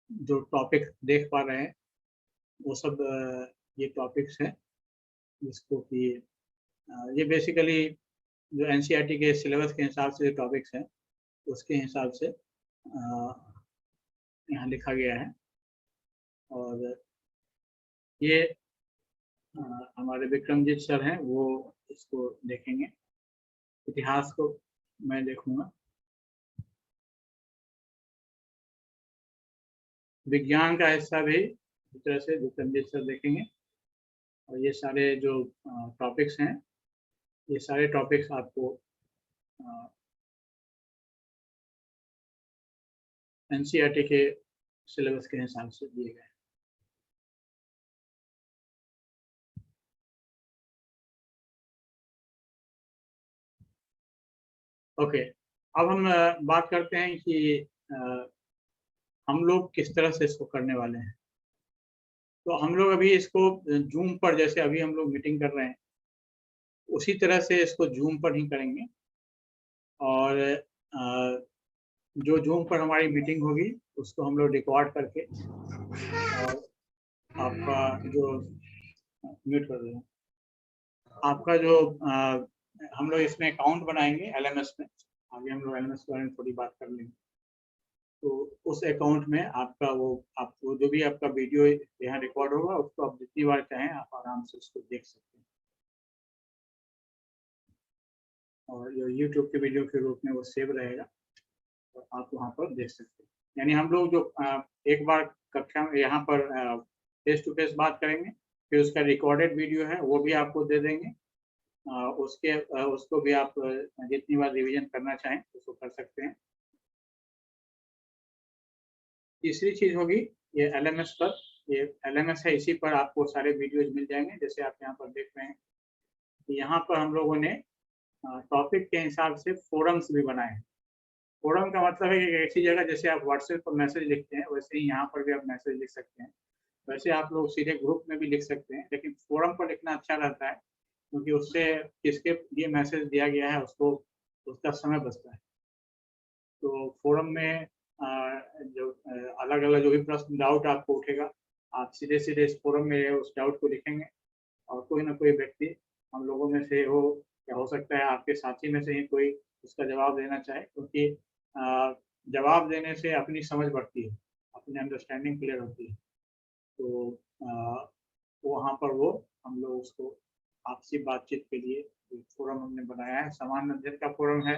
जो टॉपिक देख पा रहे हैं, वो सब ये टॉपिक्स हैं, जिसको कि ये बेसिकली जो एनसीईआरटी के सिलेबस के हिसाब से टॉपिक्स हैं, उसके हिसाब से यहाँ लिखा गया है। और ये हमारे विक्रमजीत सर हैं, वो इसको देखेंगे। इतिहास को मैं देखूंगा। विज्ञान का हिस्सा भी इस तरह से विक्रमजीत सर देखेंगे। और ये सारे जो टॉपिक्स हैं, ये सारे टॉपिक्स आपको एनसीईआरटी के सिलेबस के हिसाब से दिए गए। ओके, अब हम बात करते हैं कि हम लोग किस तरह से इसको करने वाले हैं। तो हम लोग अभी इसको जूम पर, जैसे अभी हम लोग मीटिंग कर रहे हैं, उसी तरह से इसको जूम पर ही करेंगे। और जो जूम पर हमारी मीटिंग होगी उसको हम लोग रिकॉर्ड करके, और आपका जो म्यूट कर दें, आपका जो हम लोग इसमें अकाउंट बनाएंगे LMS में। आगे हम लोग LMS के बारे में थोड़ी बात कर लेंगे। तो उस अकाउंट में आपका आपको जो भी आपका वीडियो यहाँ रिकॉर्ड होगा, उसको आप जितनी बार चाहें आप आराम से उसको देख सकते हैं। और जो YouTube के वीडियो के रूप में वो सेव रहेगा और आप वहाँ पर देख सकते हैं। यानी हम लोग जो एक बार कक्षा में यहाँ पर फेस टू फेस बात करेंगे, फिर उसका रिकॉर्डेड वीडियो है वो भी आपको दे देंगे। उसको भी आप जितनी बार रिवीजन करना चाहें उसको कर सकते हैं। तीसरी चीज होगी ये LMS पर, ये LMS है, इसी पर आपको सारे वीडियोज मिल जाएंगे। जैसे आप यहाँ पर देख रहे हैं, यहाँ पर हम लोगों ने टॉपिक के हिसाब से फोरम्स भी बनाए हैं। फोरम का मतलब है कि ऐसी जगह जैसे आप व्हाट्सएप पर मैसेज लिखते हैं, वैसे ही यहाँ पर भी आप मैसेज लिख सकते हैं। वैसे आप लोग सीधे ग्रुप में भी लिख सकते हैं, लेकिन फोरम पर लिखना अच्छा रहता है, क्योंकि उससे किसके लिए मैसेज दिया गया है उसको उसका समय बचता है। तो फोरम में जो अलग अलग जो भी प्रश्न डाउट आपको उठेगा, आप सीधे सीधे इस फोरम में उस डाउट को लिखेंगे और कोई ना कोई व्यक्ति हम लोगों में से हो या हो सकता है आपके साथी में से ही कोई उसका जवाब देना चाहे, क्योंकि जवाब देने से अपनी समझ बढ़ती है, अपनी अंडरस्टैंडिंग क्लियर होती है। तो वहाँ पर वो हम लोग उसको आपसी बातचीत के लिए एक फोरम हमने बनाया है। सामान्य अध्ययन का फोरम है,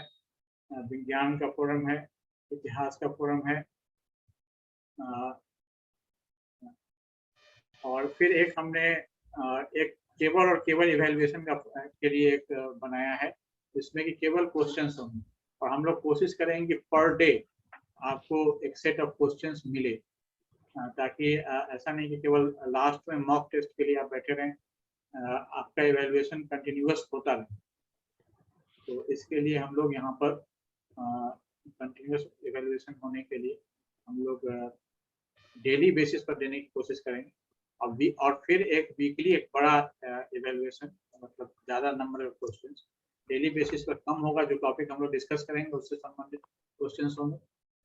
विज्ञान का फोरम है, इतिहास का फोरम है, और फिर एक हमने एक केवल और केवल इवैल्यूएशन का के लिए एक बनाया है, जिसमें कि केवल क्वेश्चंस होंगे और हम लोग कोशिश करेंगे पर डे आपको एक सेट ऑफ क्वेश्चंस मिले, ताकि ऐसा नहीं कि केवल लास्ट में मॉक टेस्ट के लिए आप बैठे रहें, आपका इवैल्यूएशन कंटिन्यूअस होता रहे। तो इसके लिए हम लोग यहाँ पर कंटिन्यूअस इवैल्यूएशन होने के लिए हम लोग डेली बेसिस पर देने की कोशिश करेंगे। और फिर एक वीकली एक बड़ा इवैल्यूएशन, मतलब ज़्यादा number of questions daily basis पर कम होगा, जो टॉपिक हम लोग डिस्कस करेंगे उससे संबंधित क्वेश्चंस होंगे,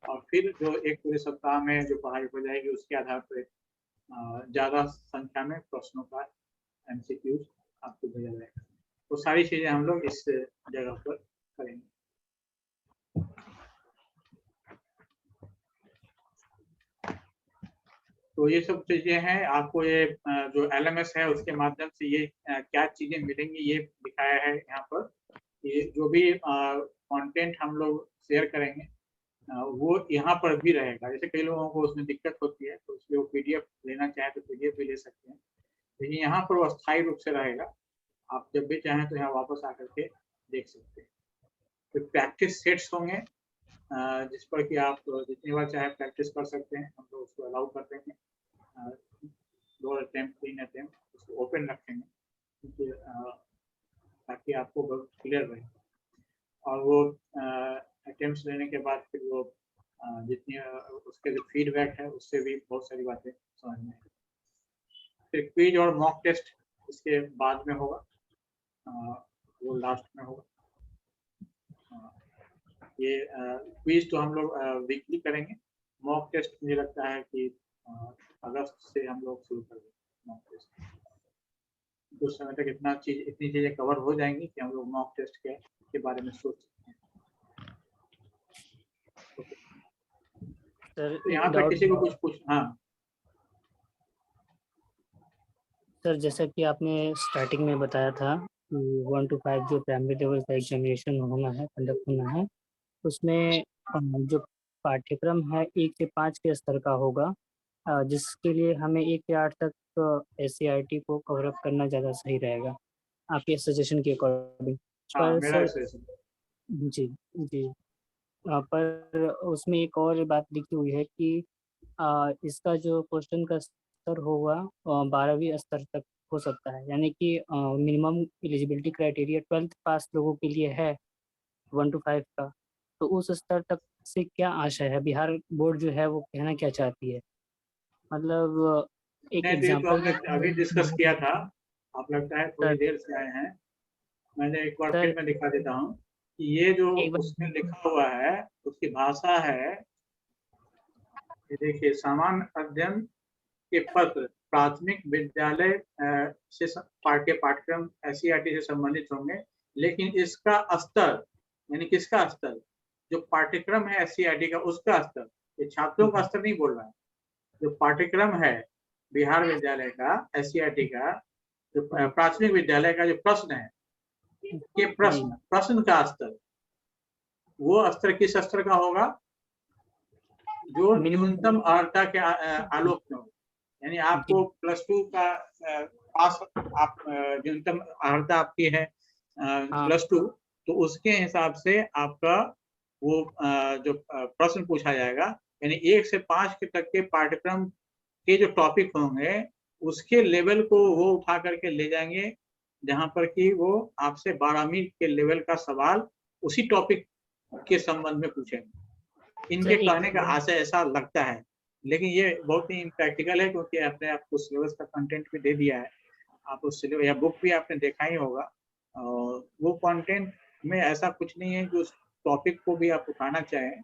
और फिर जो एक पूरे सप्ताह में जो पढ़ाई हो जाएगी उसके आधार पर ज़्यादा संख्या में प्रश्नों का MCQs आपको भेजा जाएगा। तो सारी चीज़ें हम लोग इस जगह पर करेंगे। तो ये सब चीजें हैं, आपको ये जो LMS है उसके माध्यम से ये क्या चीजें मिलेंगी ये दिखाया है यहाँ पर। ये जो भी कंटेंट हम लोग शेयर करेंगे वो यहाँ पर भी रहेगा। जैसे कई लोगों को उसमें दिक्कत होती है तो इसलिए वो PDF लेना चाहे तो PDF भी ले सकते हैं, लेकिन यहाँ पर वो अस्थायी रूप से रहेगा, आप जब भी चाहें तो यहाँ वापस आकर के देख सकते हैं। तो प्रैक्टिस सेट्स होंगे जिस पर कि आप जितनी बार चाहे प्रैक्टिस कर सकते हैं, हम लोग उसको अलाउ कर देंगे। 2 अटेम्प्ट 3 अटेम्प्ट उसको ओपन रखेंगे ताकि आपको बहुत क्लियर रहे, और वो अटेम्प्ट्स लेने के बाद फिर वो जितनी उसके जो फीडबैक है उससे भी बहुत सारी बातें समझ में आएगी। फिर क्विज और मॉक टेस्ट इसके बाद में होगा, वो लास्ट में होगा। ये क्विज तो हम लोग वीकली करेंगे, मॉक टेस्ट मुझे लगता है कि अगस्त से हम लोग शुरू कर देंगे मॉक टेस्ट। कुछ समय तक इतनी चीजें कवर हो जाएंगी कि हम लोग मॉक टेस्ट के बारे में सोच सकते हैं। सर तो यहाँ पे किसी को कुछ हाँ सर, जैसा कि आपने स्टार्टिंग में बताया था कि 1 to 5 जो प्राइमरी लेवल का एग्जामिनेशन होना है, कंडक्ट होना है, उसमें जो पाठ्यक्रम है 1 से 5 के स्तर का होगा, जिसके लिए हमें 1 से 8 तक SCERT को कवर अप करना ज़्यादा सही रहेगा आपके सजेशन के अकॉर्डिंग। पर सर जी जी, पर उसमें एक और बात लिखी हुई है कि इसका जो क्वेश्चन का स्तर होगा 12वीं स्तर तक हो सकता है, यानी कि मिनिमम एलिजिबिलिटी क्राइटेरिया 12th पास लोगों के लिए है 1 to 5 का। तो उस स्तर तक से क्या आशा है, बिहार बोर्ड जो है वो कहना क्या चाहती है? मतलब एक एग्जांपल हमने अभी डिस्कस किया था, आप लगता है थोड़ी देर से आए हैं, मैंने एक बार फिर मैं दिखा देता हूँ कि ये जो उसमें लिखा हुआ है उसकी भाषा है, ये देखिए, सामान्य अध्ययन के पत्र प्राथमिक विद्यालय से पाठ्यक्रम SCERT से संबंधित होंगे, लेकिन इसका स्तर, यानी किसका स्तर, जो पाठ्यक्रम है SCERT का उसका स्तर, ये छात्रों का स्तर नहीं बोल रहा है, जो पाठ्यक्रम है बिहार विद्यालय का SCERT का, जो प्राथमिक विद्यालय का जो प्रश्न है के प्रश्न का स्तर, वो स्तर किस स्तर का होगा, जो न्यूनतम अर्हता के आलोक में हो। यानी आपको +2 का पास, आप न्यूनतम अर्हता आपकी है +2, तो उसके हिसाब से आपका वो जो प्रश्न पूछा जाएगा, यानी 1 से 5 के तक के पाठ्यक्रम के जो टॉपिक होंगे उसके लेवल को वो उठा करके ले जाएंगे, जहां पर कि वो आपसे 12वीं के लेवल का सवाल उसी टॉपिक के संबंध में पूछेंगे। इनके कहने का आशय ऐसा लगता है, लेकिन ये बहुत ही इम्प्रैक्टिकल है, क्योंकि आपने आपको सिलेबस का कंटेंट भी दे दिया है, आप उस सिलेबस या बुक भी आपने देखा ही होगा, और वो कंटेंट में ऐसा कुछ नहीं है कि उस टॉपिक को भी आप उठाना चाहें,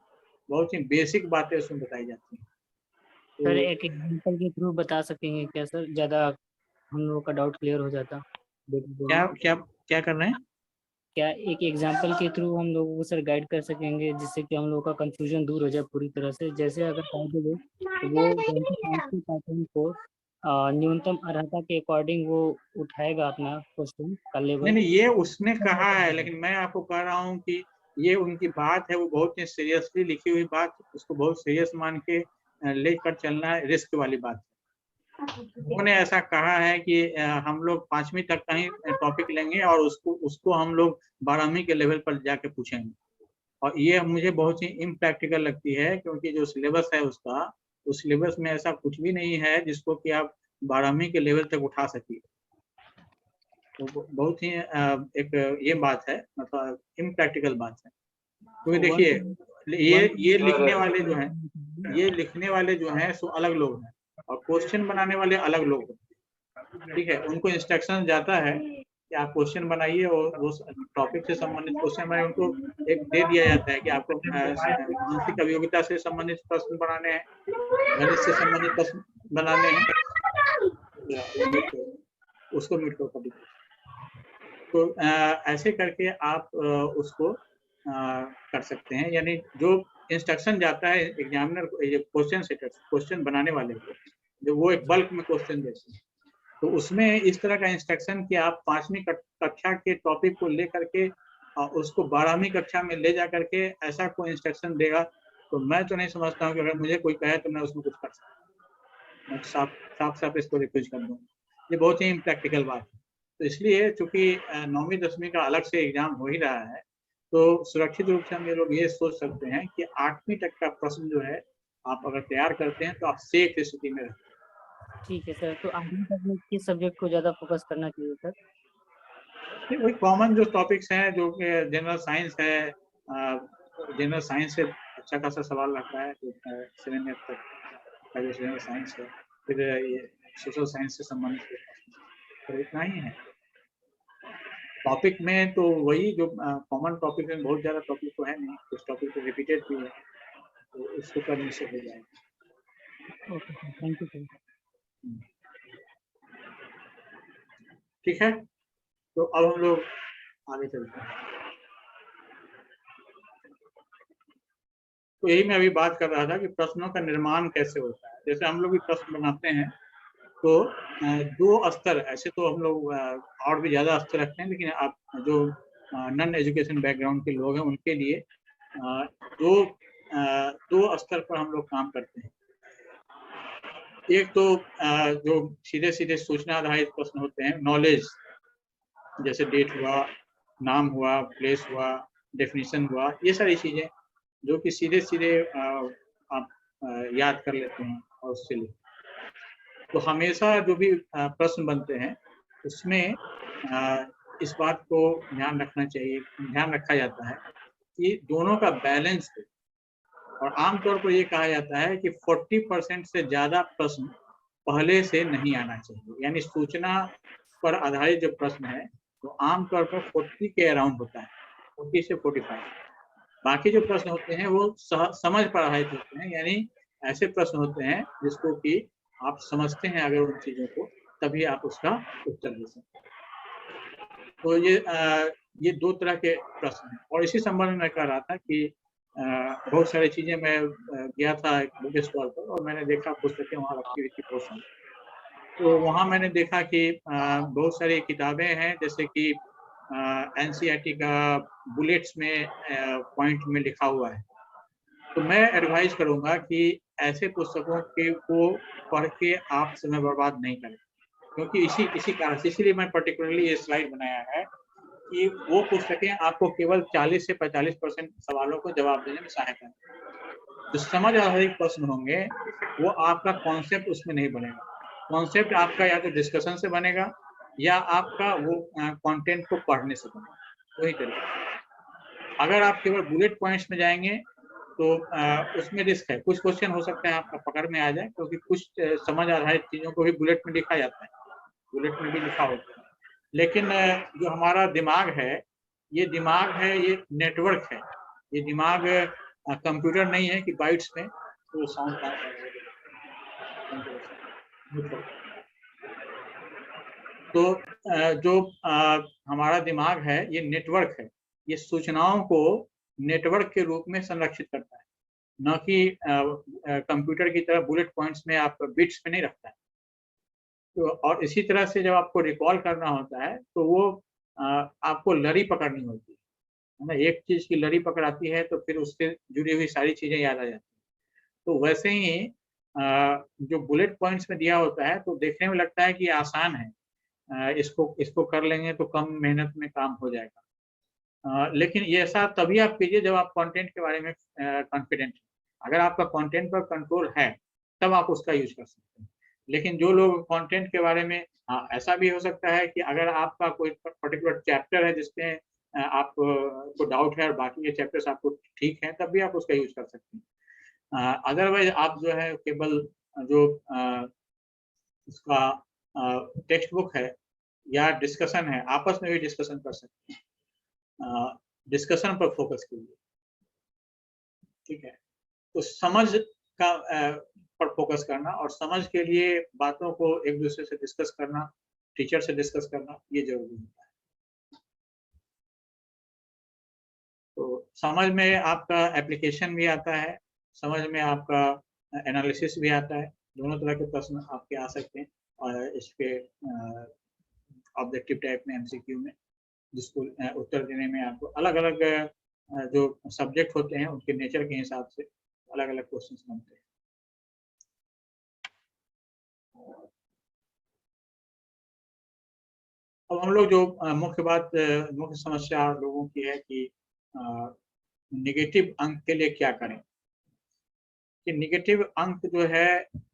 बहुत ही बेसिक बातें उसमें बताई जाती हैं। सर एक एग्जांपल के थ्रू बता सकेंगे क्या सर, ज़्यादा हम लोगों का डाउट क्लियर हो जाता। क्या क्या क्या कर रहे हैं? क्या एक एग्जांपल के थ्रू हम लोगों को सर गाइड कर सकेंगे जिससे कि हम लोगों का कंफ्यूजन दूर हो जाए पूरी तरह से? जैसे अगर वो 25 के पैटर्न को न्यूनतम अर्हता के अकॉर्डिंग वो उठाएगा अपना क्वेश्चन का नहीं लेवल। नहीं, ये उसने कहा है, लेकिन मैं आपको कह रहा हूँ कि ये उनकी बात है, वो बहुत ही सीरियसली लिखी हुई बात, उसको बहुत सीरियस मान के लेकर चलना है, रिस्क वाली बात। उन्होंने ऐसा कहा है कि हम लोग 5वीं तक का ही टॉपिक लेंगे और उसको हम लोग 12वीं के लेवल पर जाके पूछेंगे। और ये मुझे बहुत ही इम्प्रैक्टिकल लगती है, क्योंकि जो सिलेबस है उसका, उस सिलेबस में ऐसा कुछ भी नहीं है जिसको कि आप 12वीं के लेवल तक उठा सकिए। तो बहुत ही एक ये बात है, मतलब इम्प्रैक्टिकल बात है। क्योंकि देखिए ये लिखने वाले जो हैं, ये लिखने वाले जो हैं सो अलग लोग हैं, और क्वेश्चन बनाने वाले अलग लोग हैं। ठीक है, उनको इंस्ट्रक्शन जाता है कि आप क्वेश्चन बनाइए और वो टॉपिक से संबंधित क्वेश्चन बनाइए। उनको एक दे दिया जाता है कि आपको मानसिक अभियोगिता से संबंधित प्रश्न बनाने हैं, गणित से संबंधित प्रश्न बनाने हैं, उसको म्यूट कर। तो ऐसे करके आप उसको कर सकते हैं। यानी जो इंस्ट्रक्शन जाता है एग्जामिनर को, क्वेश्चन सेटर, क्वेश्चन बनाने वाले को, जो वो एक बल्क में क्वेश्चन देते हैं, तो उसमें इस तरह का इंस्ट्रक्शन कि आप 5वीं कक्षा के टॉपिक को लेकर के उसको 12वीं कक्षा में ले जा करके ऐसा कोई इंस्ट्रक्शन देगा, तो मैं तो नहीं समझता हूँ कि अगर मुझे कोई कहे तो मैं उसमें कुछ कर सकता हूँ। मैं साफ इसको रिफ्यूज कर दूँ। ये बहुत ही इम्प्रैक्टिकल बात है। तो इसलिए चूंकि 9वीं 10वीं का अलग से एग्जाम हो ही रहा है, तो सुरक्षित रूप से हम ये लोग ये सोच सकते हैं कि 8वीं तक का प्रश्न जो है आप अगर तैयार करते हैं तो आप सेफ स्थिति में रहते हैं। ठीक है सर, तो 8वीं तक में किस सब्जेक्ट को ज़्यादा फोकस करना चाहिए सर? वही कॉमन जो टॉपिक्स हैं, जो कि जनरल साइंस है, जनरल साइंस से अच्छा खासा सवाल रहता है, 7 तक का जो जनरल साइंस है, फिर ये सोशल साइंस से संबंधित, तो इतना ही है टॉपिक में। तो वही जो कॉमन टॉपिक में, बहुत ज़्यादा टॉपिक तो है नहीं, कुछ टॉपिक तो रिपीटेड भी है, तो उसको करने से हो जाएगा। Okay sir, thank you sir. ठीक है, तो अब हम लोग आगे चलते हैं। तो यही मैं अभी बात कर रहा था कि प्रश्नों का निर्माण कैसे होता है। जैसे हम लोग भी प्रश्न बनाते हैं तो 2 स्तर, ऐसे तो हम लोग और भी ज़्यादा स्तर रखते हैं, लेकिन आप जो नॉन एजुकेशन बैकग्राउंड के लोग हैं उनके लिए 2 स्तर पर हम लोग काम करते हैं। एक तो जो सीधे सीधे सूचना आधारित प्रश्न होते हैं, नॉलेज, जैसे डेट हुआ, नाम हुआ, प्लेस हुआ, डेफिनेशन हुआ, ये सारी चीज़ें जो कि सीधे सीधे आप याद कर लेते हैं और उससे लिखते हैं। तो हमेशा जो भी प्रश्न बनते हैं उसमें इस बात को ध्यान रखा जाता है कि दोनों का बैलेंस हो। और आमतौर पर ये कहा जाता है कि 40% से ज़्यादा प्रश्न पहले से नहीं आना चाहिए। यानी सूचना पर आधारित जो प्रश्न है तो आमतौर पर 40 के अराउंड होता है, 40 से 45। बाकी जो प्रश्न होते हैं वो समझ पर आधारित होते हैं, यानी ऐसे प्रश्न होते हैं जिसको कि आप समझते हैं अगर उन चीज़ों को, तभी आप उसका उत्तर दे सकते हैं। तो ये 2 तरह के प्रश्न हैं। और इसी संबंध में मैं कह रहा था कि बहुत सारी चीज़ें, मैं गया था एक बुक स्टॉल पर और मैंने देखा पुस्तकें वहाँ रखी हुई थी बहुत सारी। तो वहाँ मैंने देखा कि बहुत सारी किताबें हैं, जैसे कि NCERT का बुलेट्स में पॉइंट में लिखा हुआ है। तो मैं एडवाइज करूँगा कि ऐसे पुस्तकों को पढ़ के आप समय बर्बाद नहीं करें, क्योंकि इसी कारण से, इसीलिए मैं पर्टिकुलरली ये स्लाइड बनाया है कि वो पुस्तकें आपको केवल 40 से 45% सवालों को जवाब देने में सहायता करें। जो समझ आधारित प्रश्न होंगे वो आपका कॉन्सेप्ट उसमें नहीं बनेगा। कॉन्सेप्ट आपका या तो डिस्कशन से बनेगा या आपका वो कंटेंट को पढ़ने से बनेगा, वही तरीका। अगर आप केवल बुलेट पॉइंट्स में जाएंगे तो उसमें रिस्क है, कुछ क्वेश्चन हो सकता है आपका पकड़ में आ जाए, क्योंकि कुछ समझ आधारित चीज़ों को भी बुलेट में लिखा जाता है, बुलेट में भी लिखा होता है। लेकिन जो हमारा दिमाग है, ये नेटवर्क है। ये दिमाग कंप्यूटर नहीं है कि बाइट्स में तो साउंड तो जो हमारा दिमाग है ये नेटवर्क है, ये सूचनाओं को नेटवर्क के रूप में संरक्षित करता है, न कि कंप्यूटर की तरह बुलेट पॉइंट्स में आप बिट्स में नहीं रखता है। तो और इसी तरह से जब आपको रिकॉल करना होता है तो वो आपको लड़ी पकड़नी होती है ना, एक चीज की लड़ी पकड़ाती है तो फिर उससे जुड़ी हुई सारी चीजें याद आ जाती हैं। तो वैसे ही जो बुलेट पॉइंट्स में दिया होता है तो देखने में लगता है कि आसान है, इसको कर लेंगे तो कम मेहनत में काम हो जाएगा, लेकिन ये ऐसा तभी आप कीजिए जब आप कंटेंट के बारे में कॉन्फिडेंट हैं। अगर आपका कंटेंट पर कंट्रोल है तब आप उसका यूज कर सकते हैं। लेकिन जो लोग कंटेंट के बारे में, ऐसा भी हो सकता है कि अगर आपका कोई पर्टिकुलर चैप्टर है जिसमें आप को डाउट है और बाकी के चैप्टर्स आपको ठीक है, तब भी आप उसका यूज कर सकते हैं। अदरवाइज आप जो है केवल जो उसका टेक्स्ट बुक है या डिस्कशन है, आपस में भी डिस्कशन कर सकते हैं, डिस्कशन पर फोकस कीजिए, ठीक है। तो समझ का पर फोकस करना और समझ के लिए बातों को एक दूसरे से डिस्कस करना, टीचर से डिस्कस करना, ये जरूरी होता है। तो समझ में आपका एप्लीकेशन भी आता है, समझ में आपका एनालिसिस भी आता है, दोनों तरह के प्रश्न आपके आ सकते हैं और इसके ऑब्जेक्टिव टाइप में एमसीक्यू में जिसको उत्तर देने में आपको अलग अलग जो सब्जेक्ट होते हैं उनके नेचर के हिसाब से अलग अलग क्वेश्चंस बनते हैं। अब हम लोग जो मुख्य समस्या लोगों की है कि नेगेटिव अंक के लिए क्या करें। कि नेगेटिव अंक जो है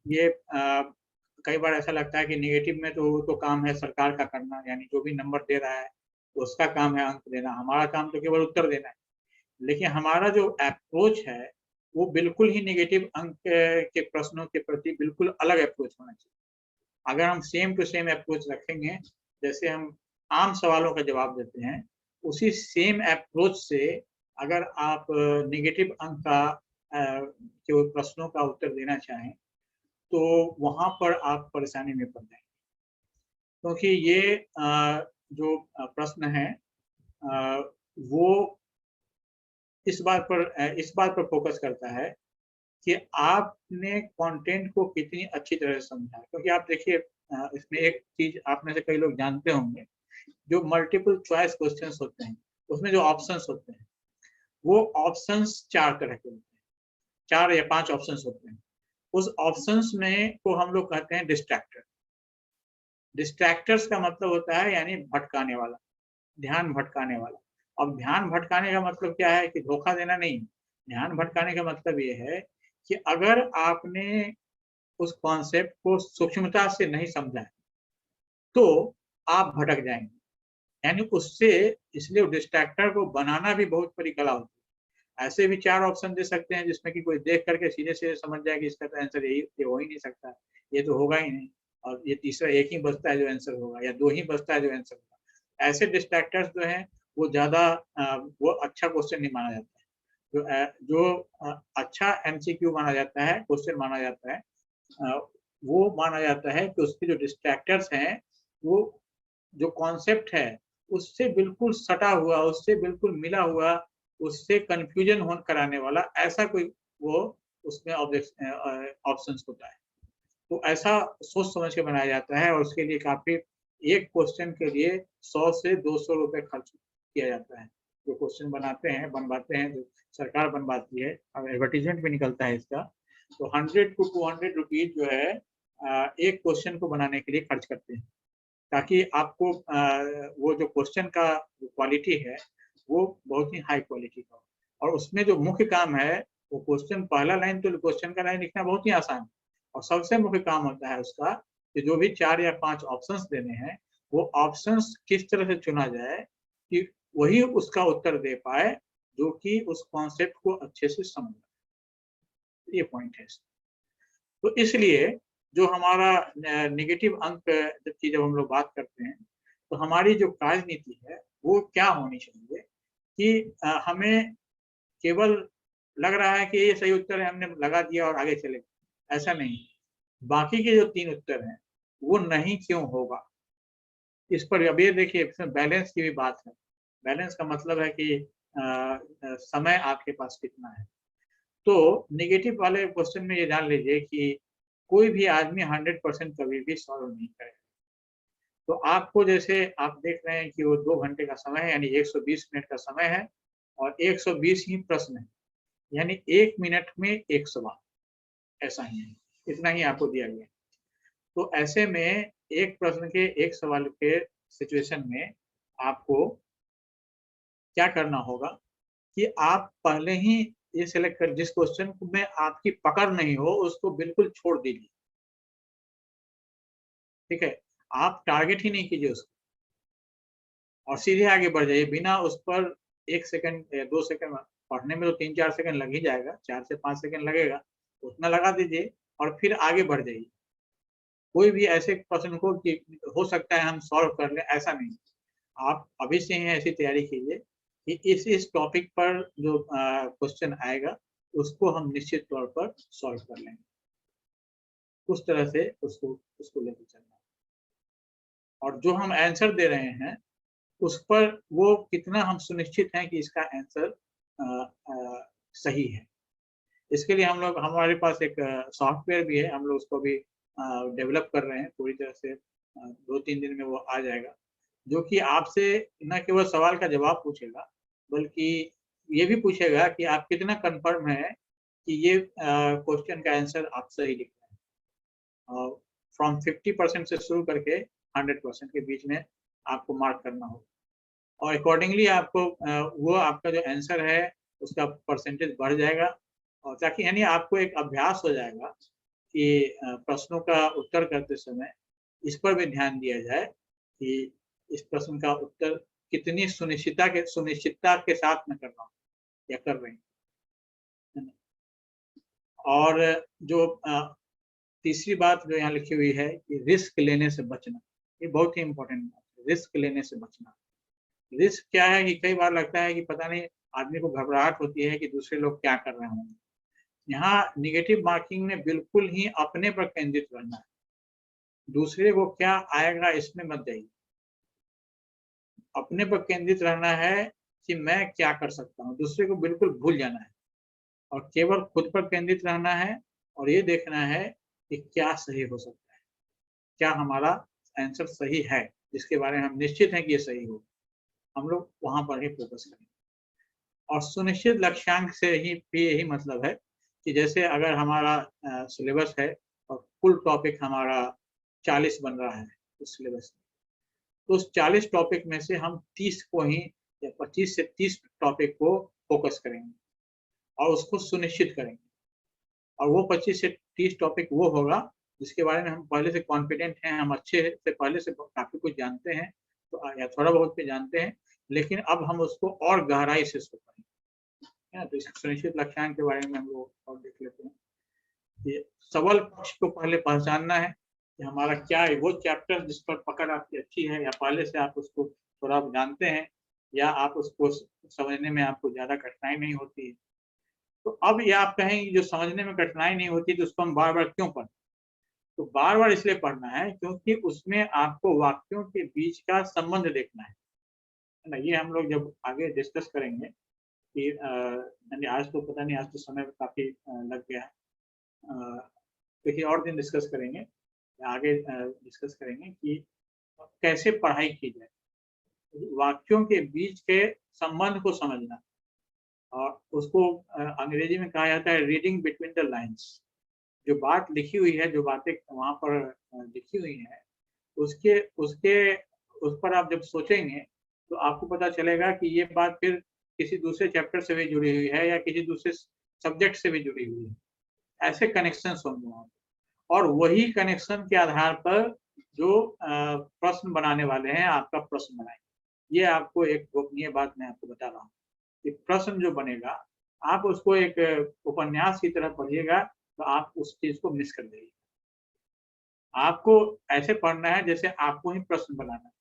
ये कई बार ऐसा लगता है कि नेगेटिव में तो काम है सरकार का करना, यानी जो भी नंबर दे रहा है उसका काम है अंक देना, हमारा काम तो केवल उत्तर देना है। लेकिन हमारा जो अप्रोच है वो बिल्कुल ही नेगेटिव अंक के प्रश्नों के प्रति बिल्कुल अलग अप्रोच होना चाहिए। अगर हम सेम टू सेम अप्रोच रखेंगे, जैसे हम आम सवालों का जवाब देते हैं, उसी सेम अप्रोच से अगर आप नेगेटिव अंक का जो प्रश्नों का उत्तर देना चाहें तो वहां पर आप परेशानी में पड़ जाएंगे, क्योंकि ये जो प्रश्न है वो इस बात पर फोकस करता है कि आपने कंटेंट को कितनी अच्छी तरह से समझा। क्योंकि आप देखिए इसमें एक चीज आप में से कई लोग जानते होंगे, जो मल्टीपल चॉइस क्वेश्चंस होते हैं उसमें जो ऑप्शंस होते हैं वो ऑप्शंस 4 तरह के होते हैं, 4 या 5 ऑप्शंस होते हैं। उस ऑप्शंस में को हम लोग कहते हैं डिस्ट्रैक्टर। डिस्ट्रैक्टर्स का मतलब होता है यानी भटकाने वाला, ध्यान भटकाने वाला। अब ध्यान भटकाने का मतलब क्या है कि धोखा देना नहीं, ध्यान भटकाने का मतलब ये है कि अगर आपने उस कॉन्सेप्ट को सूक्ष्मता से नहीं समझा है तो आप भटक जाएंगे, यानी उससे, इसलिए डिस्ट्रैक्टर को बनाना भी बहुत बड़ी कला होती है। ऐसे भी 4 ऑप्शन दे सकते हैं जिसमें कि कोई देख करके सीधे सीधे समझ जाए कि इसका तो आंसर यही, ये हो ही नहीं सकता, ये तो होगा ही नहीं, और ये तीसरा एक ही बचता है जो आंसर होगा, या 2 ही बचता है जो आंसर होगा। ऐसे डिस्ट्रैक्टर्स जो हैं वो ज्यादा वो अच्छा क्वेश्चन नहीं माना जाता है। जो अच्छा एमसीक्यू माना जाता है, क्वेश्चन माना जाता है, वो माना जाता है कि उसके जो डिस्ट्रैक्टर्स हैं वो जो कॉन्सेप्ट है उससे बिल्कुल सटा हुआ, उससे बिल्कुल मिला हुआ, उससे कंफ्यूजन हो कराने वाला ऐसा कोई वो उसमें ऑप्शंस होता है। तो ऐसा सोच समझ के बनाया जाता है और उसके लिए काफी, एक क्वेश्चन के लिए 100 से 200 रुपए खर्च किया जाता है। जो क्वेश्चन बनवाते हैं, जो सरकार बनवाती है और एडवर्टीजमेंट भी निकलता है इसका, तो 100 to 200 रुपीज जो है एक क्वेश्चन को बनाने के लिए खर्च करते हैं, ताकि आपको वो जो क्वेश्चन का क्वालिटी है वो बहुत ही हाई क्वालिटी का हो। और उसमें जो मुख्य काम है वो क्वेश्चन, पहला लाइन तो क्वेश्चन का लाइन लिखना बहुत ही आसान है, और सबसे मुख्य काम होता है उसका कि जो भी 4 या 5 ऑप्शंस देने हैं वो ऑप्शंस किस तरह से चुना जाए कि वही उसका उत्तर दे पाए जो कि उस कॉन्सेप्ट को अच्छे से समझ। ये पॉइंट है। तो इसलिए जो हमारा नेगेटिव अंक जब हम लोग बात करते हैं तो हमारी जो राजनीति है वो क्या होनी चाहिए कि हमें केवल लग रहा है कि ये सही उत्तर है, हमने लगा दिया और आगे चले, ऐसा नहीं। बाकी के जो 3 उत्तर हैं वो नहीं क्यों होगा, इस पर अब ये देखिए इसमें बैलेंस की भी बात है। बैलेंस का मतलब है कि समय आपके पास कितना है। तो नेगेटिव वाले क्वेश्चन में ये जान लीजिए कि कोई भी आदमी 100% कभी भी सॉल्व नहीं करेगा। तो आपको जैसे आप देख रहे हैं कि वो 2 घंटे का समय है, यानी 120 मिनट का समय है और 120 ही प्रश्न है, यानी 1 मिनट में 1 सवाल, ऐसा ही है, इतना ही आपको दिया गया। तो ऐसे में एक प्रश्न के 1 सवाल के सिचुएशन में आपको क्या करना होगा कि आप पहले ही ये सिलेक्ट कर, जिस क्वेश्चन में आपकी पकड़ नहीं हो उसको बिल्कुल छोड़ दीजिए, ठीक है। आप टारगेट ही नहीं कीजिए उसको और सीधे आगे बढ़ जाइए बिना उस पर 1 सेकंड या 2 सेकंड, पढ़ने में तो 3-4 सेकंड लग ही जाएगा, 4 से 5 सेकंड लगेगा, उतना लगा दीजिए और फिर आगे बढ़ जाइए। कोई भी ऐसे प्रश्न को कि हो सकता है हम सॉल्व कर लें, ऐसा नहीं। आप अभी से ही ऐसी तैयारी कीजिए कि इस टॉपिक पर जो क्वेश्चन आएगा उसको हम निश्चित तौर पर सॉल्व कर लेंगे, उस तरह से उसको लेकर चलना। और जो हम आंसर दे रहे हैं उस पर वो कितना हम सुनिश्चित हैं कि इसका आंसर सही है। इसके लिए हम लोग, हमारे पास एक सॉफ्टवेयर भी है, हम लोग उसको भी डेवलप कर रहे हैं पूरी तरह से। 2-3 दिन में वो आ जाएगा, जो कि आपसे न केवल सवाल का जवाब पूछेगा बल्कि ये भी पूछेगा कि आप कितना कंफर्म है कि ये क्वेश्चन का आंसर आप सही लिख रहे हैं। फ्रॉम 50% से शुरू करके 100% के बीच में आपको मार्क करना होगा और अकॉर्डिंगली आपको वो आपका जो आंसर है उसका परसेंटेज बढ़ जाएगा, और ताकि यानी आपको एक अभ्यास हो जाएगा कि प्रश्नों का उत्तर करते समय इस पर भी ध्यान दिया जाए कि इस प्रश्न का उत्तर कितनी सुनिश्चितता के साथ में करना या कर रहे हैं। और जो तीसरी बात जो यहाँ लिखी हुई है कि रिस्क लेने से बचना, ये बहुत ही इम्पोर्टेंट बात है, रिस्क लेने से बचना। रिस्क क्या है कि कई बार लगता है कि पता नहीं, आदमी को घबराहट होती है कि दूसरे लोग क्या कर रहे होंगे। यहाँ निगेटिव मार्किंग में बिल्कुल ही अपने पर केंद्रित रहना है, दूसरे को क्या आएगा इसमें मत जाइए। अपने पर केंद्रित रहना है कि मैं क्या कर सकता हूँ, दूसरे को बिल्कुल भूल जाना है और केवल खुद पर केंद्रित रहना है और ये देखना है कि क्या सही हो सकता है, क्या हमारा आंसर सही है, जिसके बारे में हम निश्चित हैं कि ये सही हो, हम लोग वहां पर ही फोकस करेंगे। और सुनिश्चित लक्ष्यांक से ही भी यही मतलब है कि जैसे अगर हमारा सिलेबस है और कुल टॉपिक हमारा 40 बन रहा है उस सिलेबस में, तो उस 40 टॉपिक में से हम 30 को ही या 25 से 30 टॉपिक को फोकस करेंगे और उसको सुनिश्चित करेंगे। और वो 25 से 30 टॉपिक वो होगा जिसके बारे में हम पहले से कॉन्फिडेंट हैं, हम अच्छे से पहले से काफी कुछ जानते हैं, तो या थोड़ा बहुत भी जानते हैं, लेकिन अब हम उसको और गहराई से सोचेंगे। तो इस सुनिश्चित लक्ष्यांक के बारे में हम लोग और देख लेते हैं। ये सबल पक्ष को पहले पहचानना है कि हमारा क्या है वो चैप्टर जिस पर पकड़ आपकी अच्छी है, या पहले से आप उसको थोड़ा जानते हैं, या आप उसको समझने में आपको ज्यादा कठिनाई नहीं होती है। तो अब ये आप कहेंगे जो समझने में कठिनाई नहीं होती तो उसको हम बार बार क्यों पढ़ें? तो बार बार इसलिए पढ़ना है क्योंकि उसमें आपको वाक्यों के बीच का संबंध देखना है ना। ये हम लोग जब आगे डिस्कस करेंगे कि आज तो पता नहीं, आज तो समय काफी लग गया है, किसी और दिन डिस्कस करेंगे, आगे डिस्कस करेंगे कि कैसे पढ़ाई की जाए, वाक्यों के बीच के संबंध को समझना, और उसको अंग्रेजी में कहा जाता है रीडिंग बिटवीन द लाइन्स। जो बात लिखी हुई है, जो बातें वहाँ पर लिखी हुई है, उसके उसके उस पर आप जब सोचेंगे तो आपको पता चलेगा कि ये बात फिर किसी दूसरे चैप्टर से भी जुड़ी हुई है या किसी दूसरे सब्जेक्ट से भी जुड़ी हुई है। ऐसे कनेक्शंस होंगे वहाँ पर, और वही कनेक्शन के आधार पर जो प्रश्न बनाने वाले हैं आपका प्रश्न बनाएंगे। ये आपको एक गोपनीय बात मैं आपको बता रहा हूँ कि प्रश्न जो बनेगा आप उसको एक उपन्यास की तरह पढ़िएगा तो आप उस चीज को मिस कर देंगे। आपको ऐसे पढ़ना है जैसे आपको ही प्रश्न बनाना है,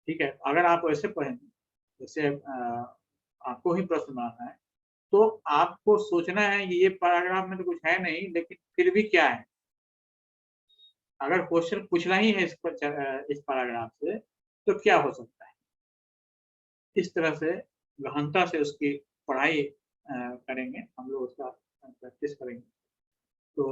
ठीक है। अगर आप ऐसे पढ़ेंगे जैसे आपको ही प्रश्न बनाना है तो आपको सोचना है कि ये पैराग्राफ में तो कुछ है नहीं, लेकिन फिर भी क्या है। अगर क्वेश्चन पूछना ही है इस पैराग्राफ से तो क्या हो सकता है। इस तरह से गहनता से उसकी पढ़ाई करेंगे हम लोग, उसका प्रैक्टिस करेंगे तो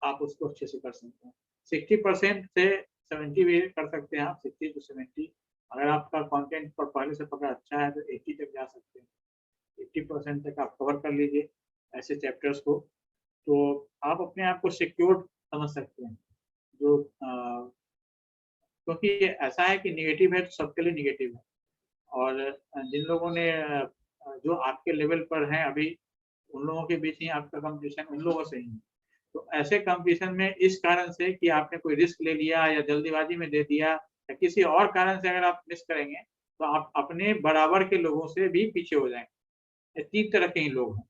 आप उसको अच्छे से कर सकते हैं। 60% से 70 भी कर सकते हैं आप, 60 to 70। अगर आपका कंटेंट पर पहले से पकड़ अच्छा है तो 80 तक जा सकते हैं। 80% तक आप कवर कर लीजिए ऐसे चैप्टर्स को, तो आप अपने आप को सिक्योर्ड समझ सकते हैं। जो क्योंकि ऐसा है कि नेगेटिव है तो सबके लिए नेगेटिव है, और जिन लोगों ने जो आपके लेवल पर हैं अभी, उन लोगों के बीच ही आपका कंपटीशन उन लोगों से ही है। तो ऐसे कंपटीशन में इस कारण से कि आपने कोई रिस्क ले लिया या जल्दीबाजी में दे दिया या किसी और कारण से अगर आप मिस करेंगे तो आप अपने बराबर के लोगों से भी पीछे हो जाएंगे। 3 तरह के ही लोग हैं,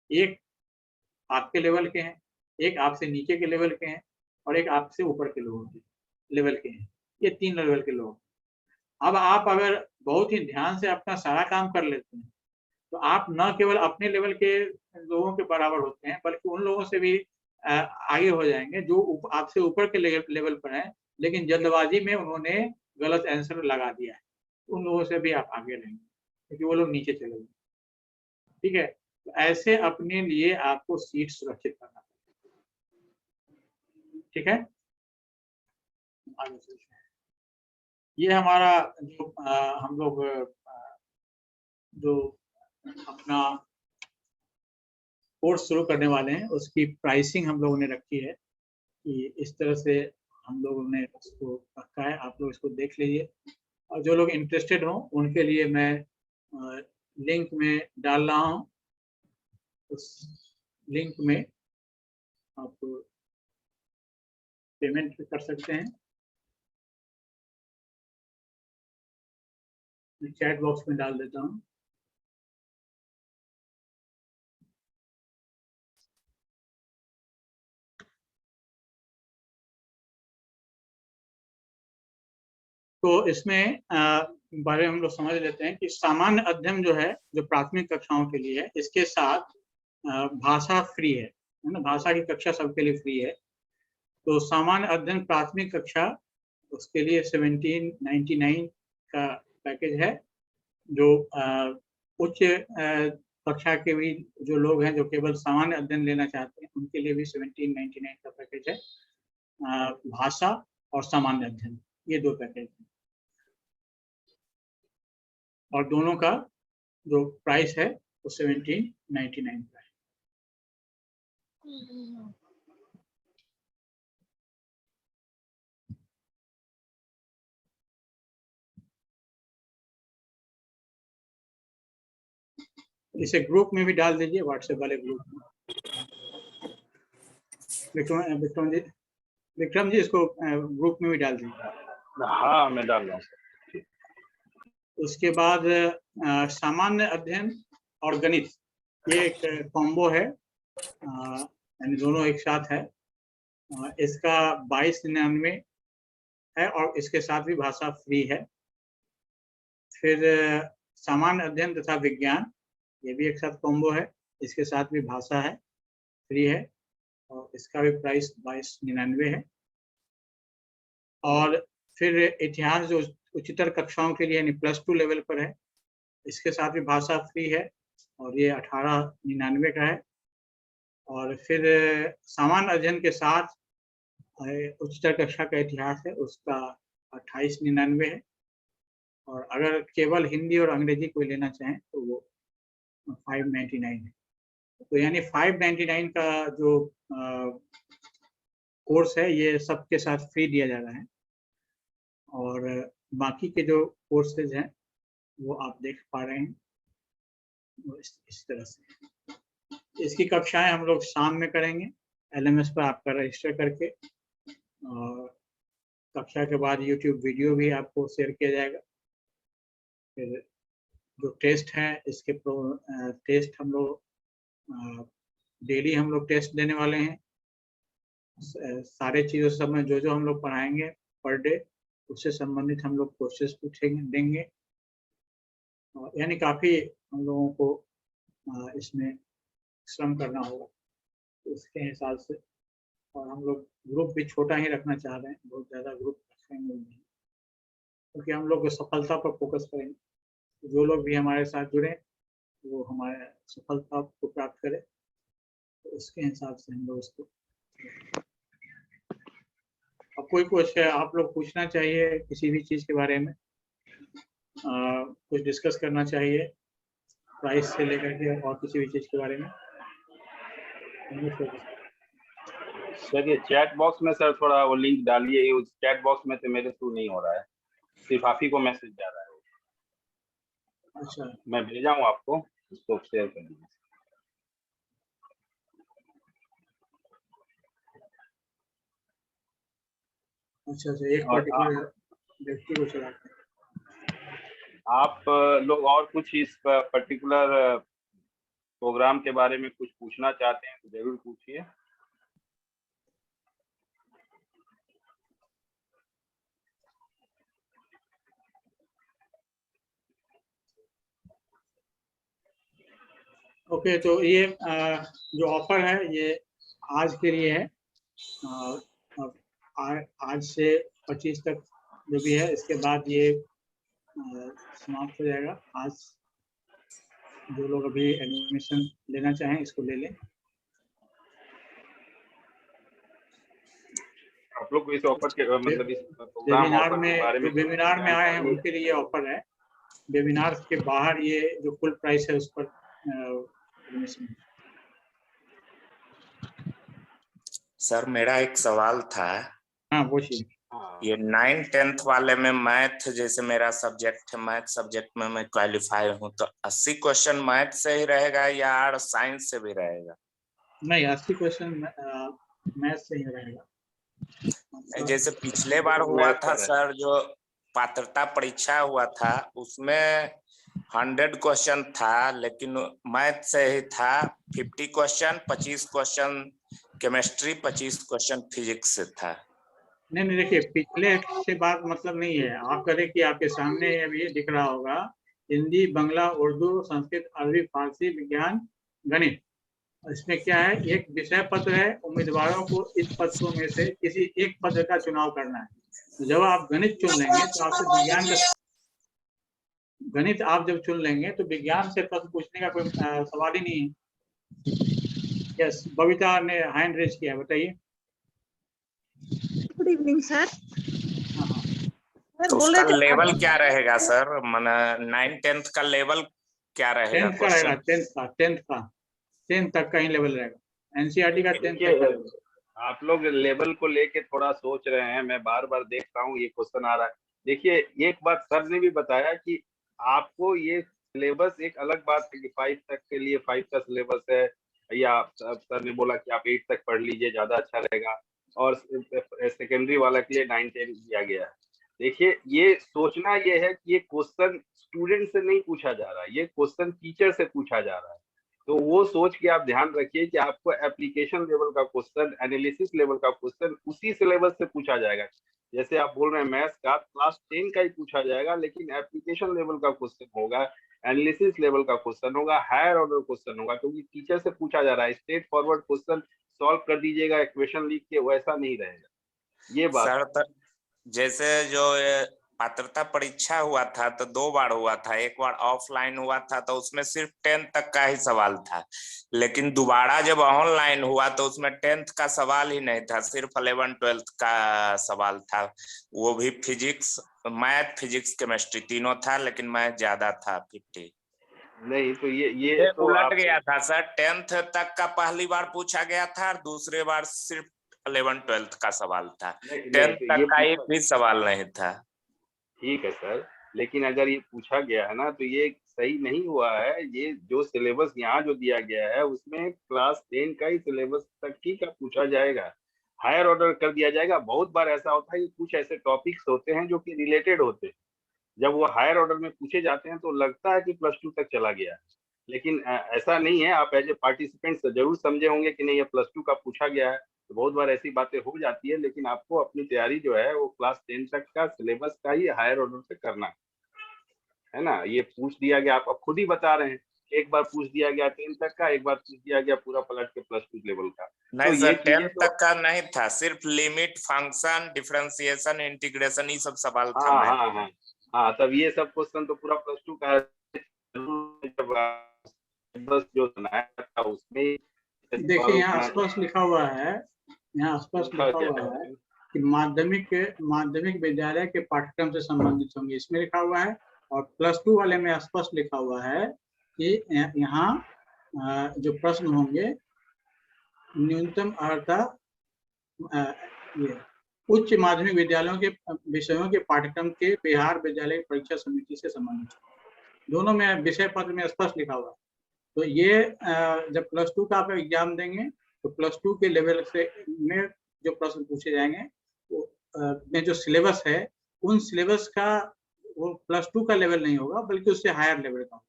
एक आपके लेवल के हैं, एक आपसे नीचे के लेवल के हैं, और एक आपसे ऊपर के लोगों के लेवल के हैं। ये 3 लेवल के लोग। अब आप अगर बहुत ही ध्यान से अपना सारा काम कर लेते हैं तो आप न केवल अपने लेवल के लोगों के बराबर होते हैं, बल्कि उन लोगों से भी आगे हो जाएंगे जो आपसे ऊपर के लेवल पर हैं, लेकिन जल्दबाजी में उन्होंने गलत आंसर लगा दिया है। उन लोगों से भी आप आगे रहेंगे क्योंकि वो लोग नीचे चले गए। ठीक है, तो ऐसे अपने लिए आपको सीट सुरक्षित करना पड़ेगा। ठीक है, आगे से ये हमारा जो हम लोग जो अपना कोर्स शुरू करने वाले हैं उसकी प्राइसिंग हम लोगों ने रखी है कि इस तरह से हम लोगों ने उसको रखा है। आप लोग इसको देख लीजिए, और जो लोग इंटरेस्टेड हों उनके लिए मैं लिंक में डाल रहा हूँ। उस लिंक में आप पेमेंट कर सकते हैं। मैं चैट बॉक्स में डाल देता हूँ। तो इसमें बारे में हम लोग समझ लेते हैं कि सामान्य अध्ययन जो है, जो प्राथमिक कक्षाओं के लिए है, इसके साथ भाषा फ्री है ना। भाषा की कक्षा सबके लिए फ्री है। तो सामान्य अध्ययन प्राथमिक कक्षा, उसके लिए 1799 का पैकेज है। जो उच्च कक्षा के भी जो लोग हैं जो केवल सामान्य अध्ययन लेना चाहते हैं उनके लिए भी 1799 का पैकेज है। भाषा और सामान्य अध्ययन, ये 2 पैकेज हैं, और दोनों का जो प्राइस है वो 1799 का है। इसे ग्रुप में भी डाल दीजिए, व्हाट्सएप वाले ग्रुप में। विक्रम जी इसको ग्रुप में भी डाल दीजिए। हाँ, मैं डाल रहा हूँ। उसके बाद सामान्य अध्ययन और गणित, ये एक कॉम्बो है, यानी दोनों एक साथ है। इसका 2299 है और इसके साथ भी भाषा फ्री है। फिर सामान्य अध्ययन तथा विज्ञान, ये भी एक साथ कॉम्बो है, इसके साथ भी भाषा है, फ्री है, और इसका भी प्राइस 2299 है। और फिर इतिहास जो उच्चतर कक्षाओं के लिए यानी +2 लेवल पर है, इसके साथ भी भाषा फ्री है और ये 1899 का है। और फिर सामान्य अध्ययन के साथ उच्चतर कक्षा का इतिहास है, उसका 2899 है। और अगर केवल हिंदी और अंग्रेजी कोई लेना चाहें तो वो 599 है। तो यानी 599 का जो कोर्स है ये सबके साथ फ्री दिया जा रहा है। और बाकी के जो कोर्सेज हैं वो आप देख पा रहे हैं इस तरह से। इसकी कक्षाएं हम लोग शाम में करेंगे LMS पर आपका रजिस्टर करके, और कक्षा के बाद YouTube वीडियो भी आपको शेयर किया जाएगा। फिर जो टेस्ट हैं इसके टेस्ट हम लोग डेली हम लोग टेस्ट देने वाले हैं। सारे चीज़ों सब में जो हम लोग पढ़ाएंगे पर डे, उससे संबंधित हम लोग कोर्सेज पूछेंगे देंगे। यानी काफ़ी हम लोगों को इसमें श्रम करना होगा, तो उसके हिसाब से। और हम लोग ग्रुप भी छोटा ही रखना चाह रहे हैं, बहुत ज़्यादा ग्रुप रखेंगे नहीं, क्योंकि हम लोग सफलता पर फोकस करेंगे। जो लोग भी हमारे साथ जुड़े वो हमारे सफलता को प्राप्त करें, तो उसके हिसाब से हम लोग उसको। अब कोई कुछ आप लोग पूछना चाहिए किसी भी चीज़ के बारे में, कुछ डिस्कस करना चाहिए प्राइस से लेकर के और किसी भी चीज़ के बारे में। सर ये चैट बॉक्स में सर थोड़ा वो लिंक डालिए, उस चैट बॉक्स में तो मेरे थ्रू नहीं हो रहा है, सिर्फ आप ही को मैसेज जा रहा है। अच्छा, मैं भेजा हूँ आपको, उसको शेयर कर दीजिए। अच्छा, एक पर्टिकुलर व्यक्ति को चलाते हैं। आप लोग और कुछ इस पर्टिकुलर प्रोग्राम के बारे में कुछ पूछना चाहते हैं तो जरूर पूछिए। ओके, तो ये जो ऑफर है ये आज के लिए है। आज से 25 तक जो भी है, इसके बाद ये समाप्त हो जाएगा। आज जो लोग अभी एडमिशन लेना चाहें इसको ले लें। आप लोग को इस ऑफर के मतलब इस प्रोग्राम वेबिनार ऑफर के बारे में जो वेबिनार में आए हैं उनके लिए ऑफर है। वेबिनार के बाहर ये जो फुल प्राइस है उस पर एडमिशन। सर मेरा एक सवाल था। हाँ, पूछिए। ये 9th-10th वाले में मैथ, जैसे मेरा सब्जेक्ट है मैथ सब्जेक्ट में मैं क्वालिफाई हूँ, तो 80 क्वेश्चन मैथ से ही रहेगा या साइंस से भी रहेगा? नहीं, 80 क्वेश्चन मैथ से ही रहेगा। जैसे पिछले बार हुआ था सर, जो पात्रता परीक्षा हुआ था उसमें 100 क्वेश्चन था, लेकिन मैथ से ही था। 50 question, 25 question chemistry, 25 question physics से था। नहीं, देखिए पिछले से बात मतलब नहीं है। आप करें कि आपके सामने अभी दिख रहा होगा हिंदी, बांग्ला, उर्दू, संस्कृत, अरबी, फारसी, विज्ञान, गणित। इसमें क्या है, एक विषय पत्र है। उम्मीदवारों को इस पत्रों में से किसी एक पद का चुनाव करना है। तो जब आप गणित चुन लेंगे तो आपसे विज्ञान का गणित आप जब चुन लेंगे तो विज्ञान से प्रश्न पूछने का कोई सवाल ही नहीं है। यस, बबीता ने हैंड रेज किया, बताइए। Good evening sir. तो उसका लेवल क्या रहेगा सर? माना 9th-10th का लेवल क्या रहेगा? 10th का रहेगा, 10th तक का ही लेवल रहेगा। एनसीईआरटी का 10th तक का लेवल। आप लोग लेवल को लेके थोड़ा सोच रहे हैं, मैं बार बार देख रहा हूँ ये क्वेश्चन आ रहा है। देखिए एक बात सर ने भी बताया कि आपको ये सिलेबस एक अलग बात है कि 5 तक के लिए 5 का सिलेबस है, या सर ने बोला कि आप 8 तक पढ़ लीजिए ज्यादा अच्छा रहेगा, और सेकेंडरी वाला के लिए 9-10 दिया गया है। देखिए ये सोचना ये है कि ये क्वेश्चन स्टूडेंट से नहीं पूछा जा रहा है, ये क्वेश्चन टीचर से पूछा जा रहा है। तो वो सोच के आप ध्यान रखिए कि आपको एप्लीकेशन लेवल का क्वेश्चन, एनालिसिस लेवल का क्वेश्चन उसी सिलेबस से पूछा जाएगा। जैसे आप बोल रहे हैं मैथ्स का क्लास 10 का ही पूछा जाएगा, लेकिन एप्लीकेशन लेवल का क्वेश्चन होगा, एनालिसिस लेवल का क्वेश्चन होगा, हायर ऑर्डर क्वेश्चन होगा, क्योंकि टीचर से पूछा जा रहा है। स्ट्रेट फॉरवर्ड क्वेश्चन सॉल्व कर दीजिएगा इक्वेशन लिख के, वैसा नहीं रहेगा। ये बात सर जैसे जो पात्रता परीक्षा हुआ था तो 2 बार हुआ था। एक बार ऑफलाइन हुआ था तो उसमें सिर्फ 10th तक का ही सवाल था, लेकिन दोबारा जब ऑनलाइन हुआ तो उसमें 10th का सवाल ही नहीं था, सिर्फ 11th-12th का सवाल था। वो भी फिजिक्स, मैथ, फिजिक्स, केमिस्ट्री तीनों था, लेकिन मैथ ज्यादा था 50। नहीं तो ये तो उलट गया था सर। 10th तक का पहली बार पूछा गया था और दूसरे बार सिर्फ 11th-12th का सवाल था। 10th तक का एक भी सवाल नहीं था। ठीक है सर, लेकिन अगर ये पूछा गया है ना तो ये सही नहीं हुआ है। ये जो सिलेबस यहाँ जो दिया गया है उसमें क्लास 10 का ही सिलेबस तक ही का पूछा जाएगा, हायर ऑर्डर कर दिया जाएगा। बहुत बार ऐसा होता है कि कुछ ऐसे टॉपिक्स होते हैं जो कि रिलेटेड होते हैं, जब वो हायर ऑर्डर में पूछे जाते हैं तो लगता है कि +2 तक चला गया है, लेकिन ऐसा नहीं है। आप एज ए पार्टिसिपेंट जरूर समझे होंगे कि नहीं ये +2 का पूछा गया है। तो बहुत बार ऐसी बातें हो जाती है, लेकिन आपको अपनी तैयारी जो है वो क्लास 10 तक का सिलेबस का ही हायर ऑर्डर से करना है ना। ये पूछ दिया गया, आप खुद ही बता रहे हैं एक बार पूछ दिया गया 10 तक का, एक बार पूछ दिया गया पूरा पलट के +2 लेवल का। नहीं तो सर, ये 10 चीजें तक का नहीं था, सिर्फ लिमिट, फंक्शन, डिफरेंशिएशन, इंटीग्रेशन, ये सब सवाल था हाँ मैथ। हाँ हाँ हाँ, तब ये सब क्वेश्चन तो पूरा +2 का है। जब बस जो बनाया था उसमें देखिए यहाँ स्पष्ट लिखा हुआ है, यहाँ स्पष्ट लिखा हुआ है कि माध्यमिक विद्यालय के पाठ्यक्रम से संबंधित होंगे, इसमें लिखा हुआ है। और +2 वाले में स्पष्ट लिखा हुआ है कि यहाँ जो प्रश्न होंगे न्यूनतम अर्हता ये उच्च माध्यमिक विद्यालयों के विषयों के पाठ्यक्रम के बिहार विद्यालय परीक्षा समिति से संबंधित, दोनों में विषय पत्र में स्पष्ट लिखा हुआ है। तो ये जब +2 का आप एग्जाम देंगे तो +2 के लेवल से में जो प्रश्न पूछे जाएंगे वो में जो सिलेबस है उन सिलेबस का वो +2 का लेवल नहीं होगा बल्कि उससे हायर लेवल का होगा।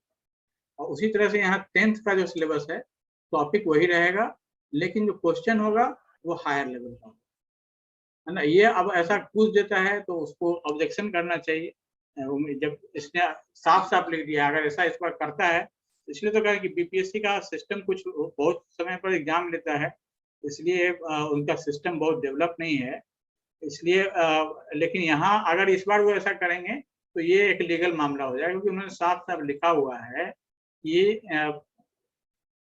और उसी तरह से यहाँ 10th का जो सिलेबस है टॉपिक वही रहेगा, लेकिन जो क्वेश्चन होगा वो हायर लेवल का होगा, है ना। ये अब ऐसा पूछ देता है तो उसको ऑब्जेक्शन करना चाहिए। जब इसने साफ साफ लिख दिया, अगर ऐसा इस बार करता है, इसलिए तो कहा कि बीपीएससी का सिस्टम कुछ बहुत समय पर एग्जाम लेता है, इसलिए उनका सिस्टम बहुत डेवलप नहीं है, इसलिए लेकिन यहाँ अगर इस बार वो ऐसा करेंगे तो ये एक लीगल मामला हो जाएगा, क्योंकि उन्होंने साफ साफ लिखा हुआ है कि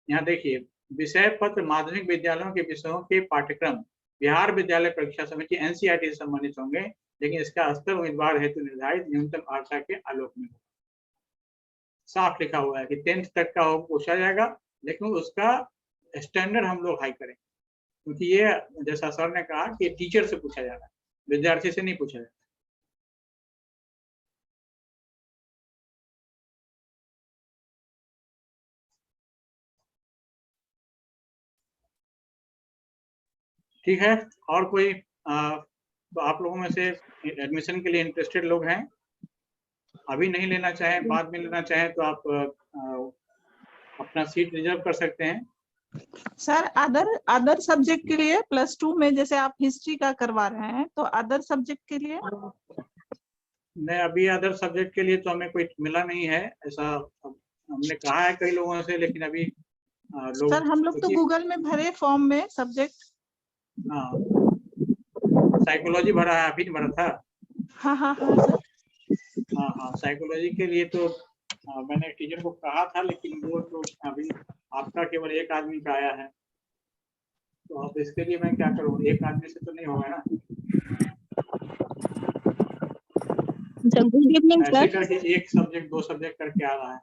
यहाँ देखिए, विषय पत्र माध्यमिक विद्यालयों के विषयों के पाठ्यक्रम बिहार विद्यालय परीक्षा समिति एनसीईआरटी से संबंधित होंगे, लेकिन इसका स्तर उम्मीदवार हेतु निर्धारित न्यूनतम अर्हता के आलोक में। साफ लिखा हुआ है कि 10th तक का पूछा जाएगा, लेकिन उसका स्टैंडर्ड हम लोग हाई करेंगे, क्योंकि ये जैसा सर ने कहा कि टीचर से पूछा जा रहा है, विद्यार्थी से नहीं पूछा जाता। ठीक है, और कोई तो आप लोगों में से एडमिशन के लिए इंटरेस्टेड लोग हैं, अभी नहीं लेना चाहें बाद में लेना चाहें तो आप अपना सीट रिजर्व कर सकते हैं। सर अदर सब्जेक्ट के लिए +2 में जैसे आप हिस्ट्री का करवा रहे हैं, तो अदर सब्जेक्ट के लिए नहीं, अभी अदर सब्जेक्ट के लिए तो हमें कोई मिला नहीं है, ऐसा हमने कहा है कई लोगों से, लेकिन अभी लोग सर हम लोग तो गूगल में भरे फॉर्म में सब्जेक्ट। हाँ, साइकोलॉजी भरा है, अभी नहीं भरा था। हाँ हाँ हाँ सर। हाँ हाँ, साइकोलॉजी के लिए तो मैंने टीचर को कहा था, लेकिन वो तो अभी आपका केवल एक आदमी का आया है, तो अब इसके लिए मैं क्या करूँ, एक आदमी से तो नहीं होगा ना। गुड इवनिंग ऐसे सर। करके एक सब्जेक्ट 2 सब्जेक्ट करके आ रहा है।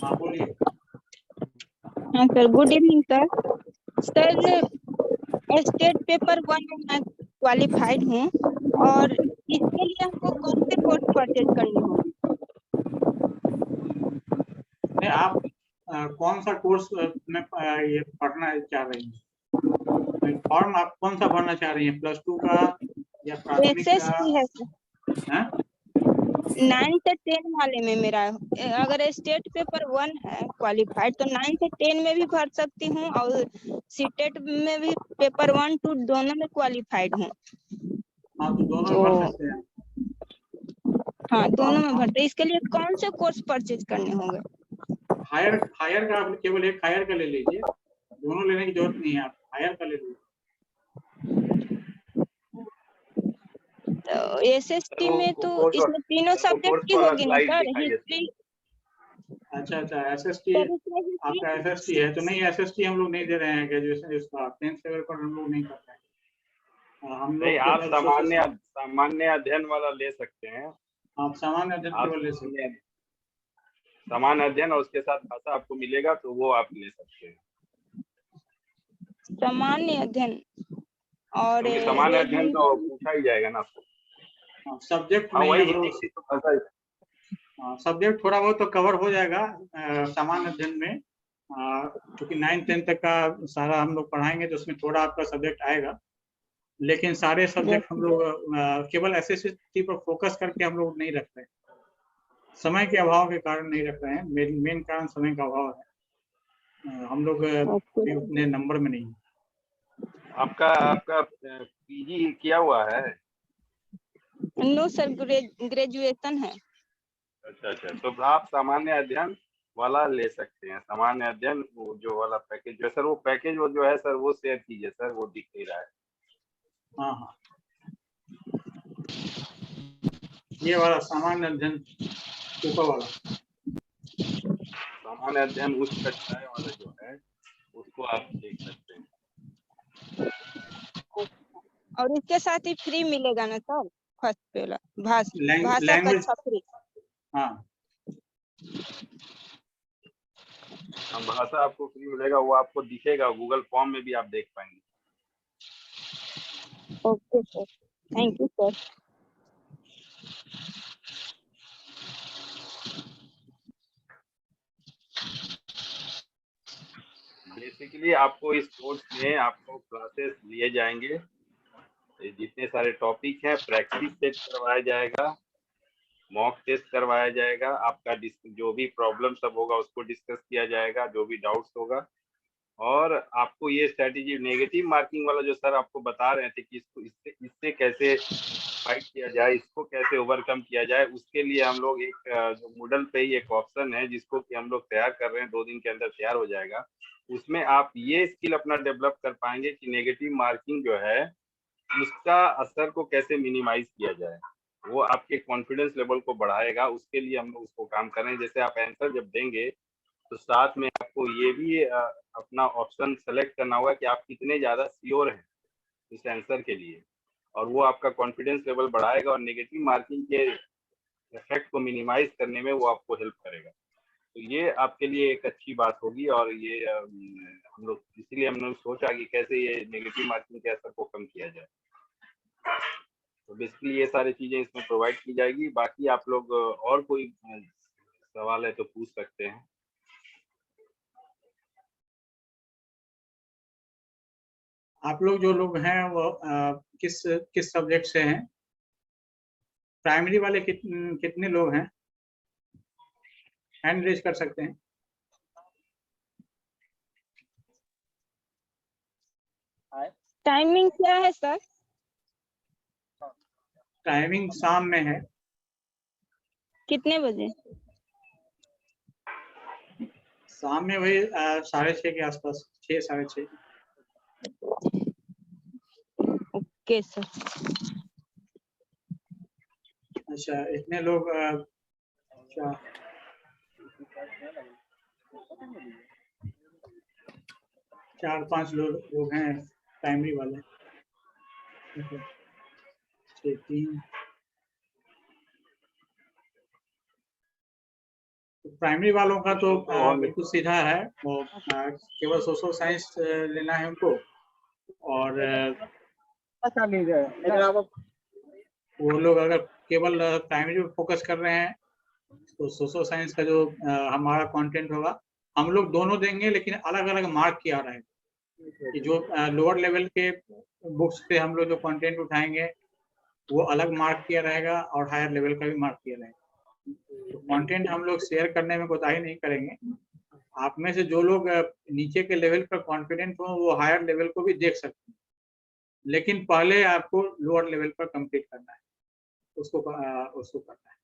हाँ बोलिए। हाँ sir, good evening sir. Sir state paper 1 में मैं क्वालिफाइड हूँ, और इसके लिए हमको कौन से कोर्स परचेज करने होंगे? नहीं, आप कौन सा कोर्स में ये पढ़ना चाह रही हैं? फॉर्म आप कौन सा भरना चाह रही हैं, +2 का या प्राथमिक का? एसएसटी है सर। 9 से 10 वाले में मेरा, अगर स्टेट पेपर 1 है क्वालिफाइड तो 9 से 10 में भी भर सकती हूँ, और सीटेट में भी पेपर 1, 2 दोनों में क्वालिफाइड हूँ। हाँ, तो दोनों में भर सकते हैं। हाँ, दोनों में भरते। इसके लिए कौन से कोर्स परचेज करने होंगे? हायर का आप केवल एक हायर का ले लीजिए, दोनों लेने की जरूरत नहीं है, आप हायर का ले लीजिए। तो एसएसटी में तो इसमें तीनों सब्जेक्ट की होगी ना सर, हिस्ट्री। अच्छा, एसएसटी आपका एसएसटी है तो नहीं, एसएसटी हम लोग नहीं दे रहे हैं ग्रेजुएशन, इसका 10th लेवल पर हम लोग नहीं करते हैं। हम लोग आप सामान्य अध्ययन वाला ले सकते हैं। आप सामान्य अध्ययन केवल ले सकते हैं। सामान्य अध्ययन और उसके साथ भाषा आपको मिलेगा तो वो आप ले सकते हैं। सामान्य अध्ययन और सामान्य अध्ययन तो पूछा ही जाएगा ना आपको। सब्जेक्ट नहीं है, सब्जेक्ट थोड़ा बहुत तो कवर हो जाएगा सामान्य अध्ययन में, क्योंकि 9th 10th तक का सारा हम लोग पढ़ाएंगे तो उसमें थोड़ा आपका सब्जेक्ट आएगा, लेकिन सारे सब्जेक्ट हम लोग केवल एसएसटी पर फोकस करके हम लोग नहीं रख रहे, समय के अभाव के कारण नहीं रख रहे हैं। मेन कारण समय का अभाव है, हम लोग उतने नंबर में नहीं। आपका पीजी किया हुआ है? नो सर, ग्रेजुएशन है। अच्छा, तो आप सामान्य अध्ययन वाला ले सकते हैं। सामान्य अध्ययन वो जो वाला पैकेज जो है सर, वो पैकेज वो जो है सर वो शेयर कीजिए सर, वो दिख नहीं रहा है। हाँ हाँ, ये वाला सामान्य अध्ययन ऊपर वाला, सामान्य अध्ययन उच्च कक्षाएं वाला जो है उसको आप देख सकते हैं। और इसके साथ ही फ्री मिलेगा ना सर? फर्स्ट वाला भाषा लैंग्वेज, कक्षा फ्री। हाँ भाषा आपको फ्री मिलेगा, वो आपको दिखेगा गूगल फॉर्म में भी आप देख पाएंगे। Okay sir, thank you sir. Basically आपको इस कोर्स में आपको क्लासेस लिए जाएंगे, जितने सारे टॉपिक हैं प्रैक्टिस सेट करवाया जाएगा, मॉक टेस्ट करवाया जाएगा, आपका जो भी प्रॉब्लम सब होगा उसको डिस्कस किया जाएगा, जो भी डाउट्स होगा। और आपको ये स्ट्रेटेजी नेगेटिव मार्किंग वाला जो सर आपको बता रहे थे कि इसको इससे कैसे फाइट किया जाए, इसको कैसे ओवरकम किया जाए, उसके लिए हम लोग एक जो मूडल पे ही एक ऑप्शन है जिसको कि हम लोग तैयार कर रहे हैं, 2 दिन के अंदर तैयार हो जाएगा। उसमें आप ये स्किल अपना डेवलप कर पाएंगे कि नेगेटिव मार्किंग जो है उसका असर को कैसे मिनिमाइज किया जाए, वो आपके कॉन्फिडेंस लेवल को बढ़ाएगा। उसके लिए हम लोग उसको काम कर रहे हैं। जैसे आप आंसर जब देंगे तो साथ में आपको ये भी अपना ऑप्शन सेलेक्ट करना होगा कि आप कितने ज्यादा श्योर हैं इस आंसर के लिए, और वो आपका कॉन्फिडेंस लेवल बढ़ाएगा और नेगेटिव मार्किंग के इफेक्ट को मिनिमाइज करने में वो आपको हेल्प करेगा। तो ये आपके लिए एक अच्छी बात होगी, और ये हम लोग इसीलिए हमने सोचा कि कैसे ये नेगेटिव मार्किंग के असर को कम किया जाए। तो बेसिकली ये सारी चीजें इसमें प्रोवाइड की जाएगी। बाकी आप लोग और कोई सवाल है तो पूछ सकते हैं। आप लोग जो लोग हैं वो किस किस सब्जेक्ट से हैं? प्राइमरी वाले कितने लोग हैं? हैंड रेज कर सकते हैं। टाइमिंग क्या है सर? टाइमिंग शाम में है। कितने बजे? शाम में वही 6:30 के आसपास, 6 साढ़े 6। Okay sir. अच्छा, इतने लोग 4-5 लोग हैं प्राइमरी वाले। 3 प्राइमरी वालों का तो बिल्कुल सीधा है, वो केवल सोशल साइंस लेना है उनको, और वो लोग अगर केवल प्राइमरी पर फोकस कर रहे हैं तो सोशल साइंस का जो हमारा कंटेंट होगा हम लोग दोनों देंगे, लेकिन अलग अलग मार्क किया रहेगा। कि जो लोअर लेवल के बुक्स से हम लोग जो कंटेंट उठाएंगे वो अलग मार्क किया रहेगा, और हायर लेवल का भी मार्क किया रहेगा। तो कंटेंट हम लोग शेयर करने में कोताही नहीं करेंगे। आप में से जो लोग नीचे के लेवल पर कॉन्फिडेंट हो वो हायर लेवल को भी देख सकते हैं, लेकिन पहले आपको लोअर लेवल पर कंप्लीट करना है, उसको करना है।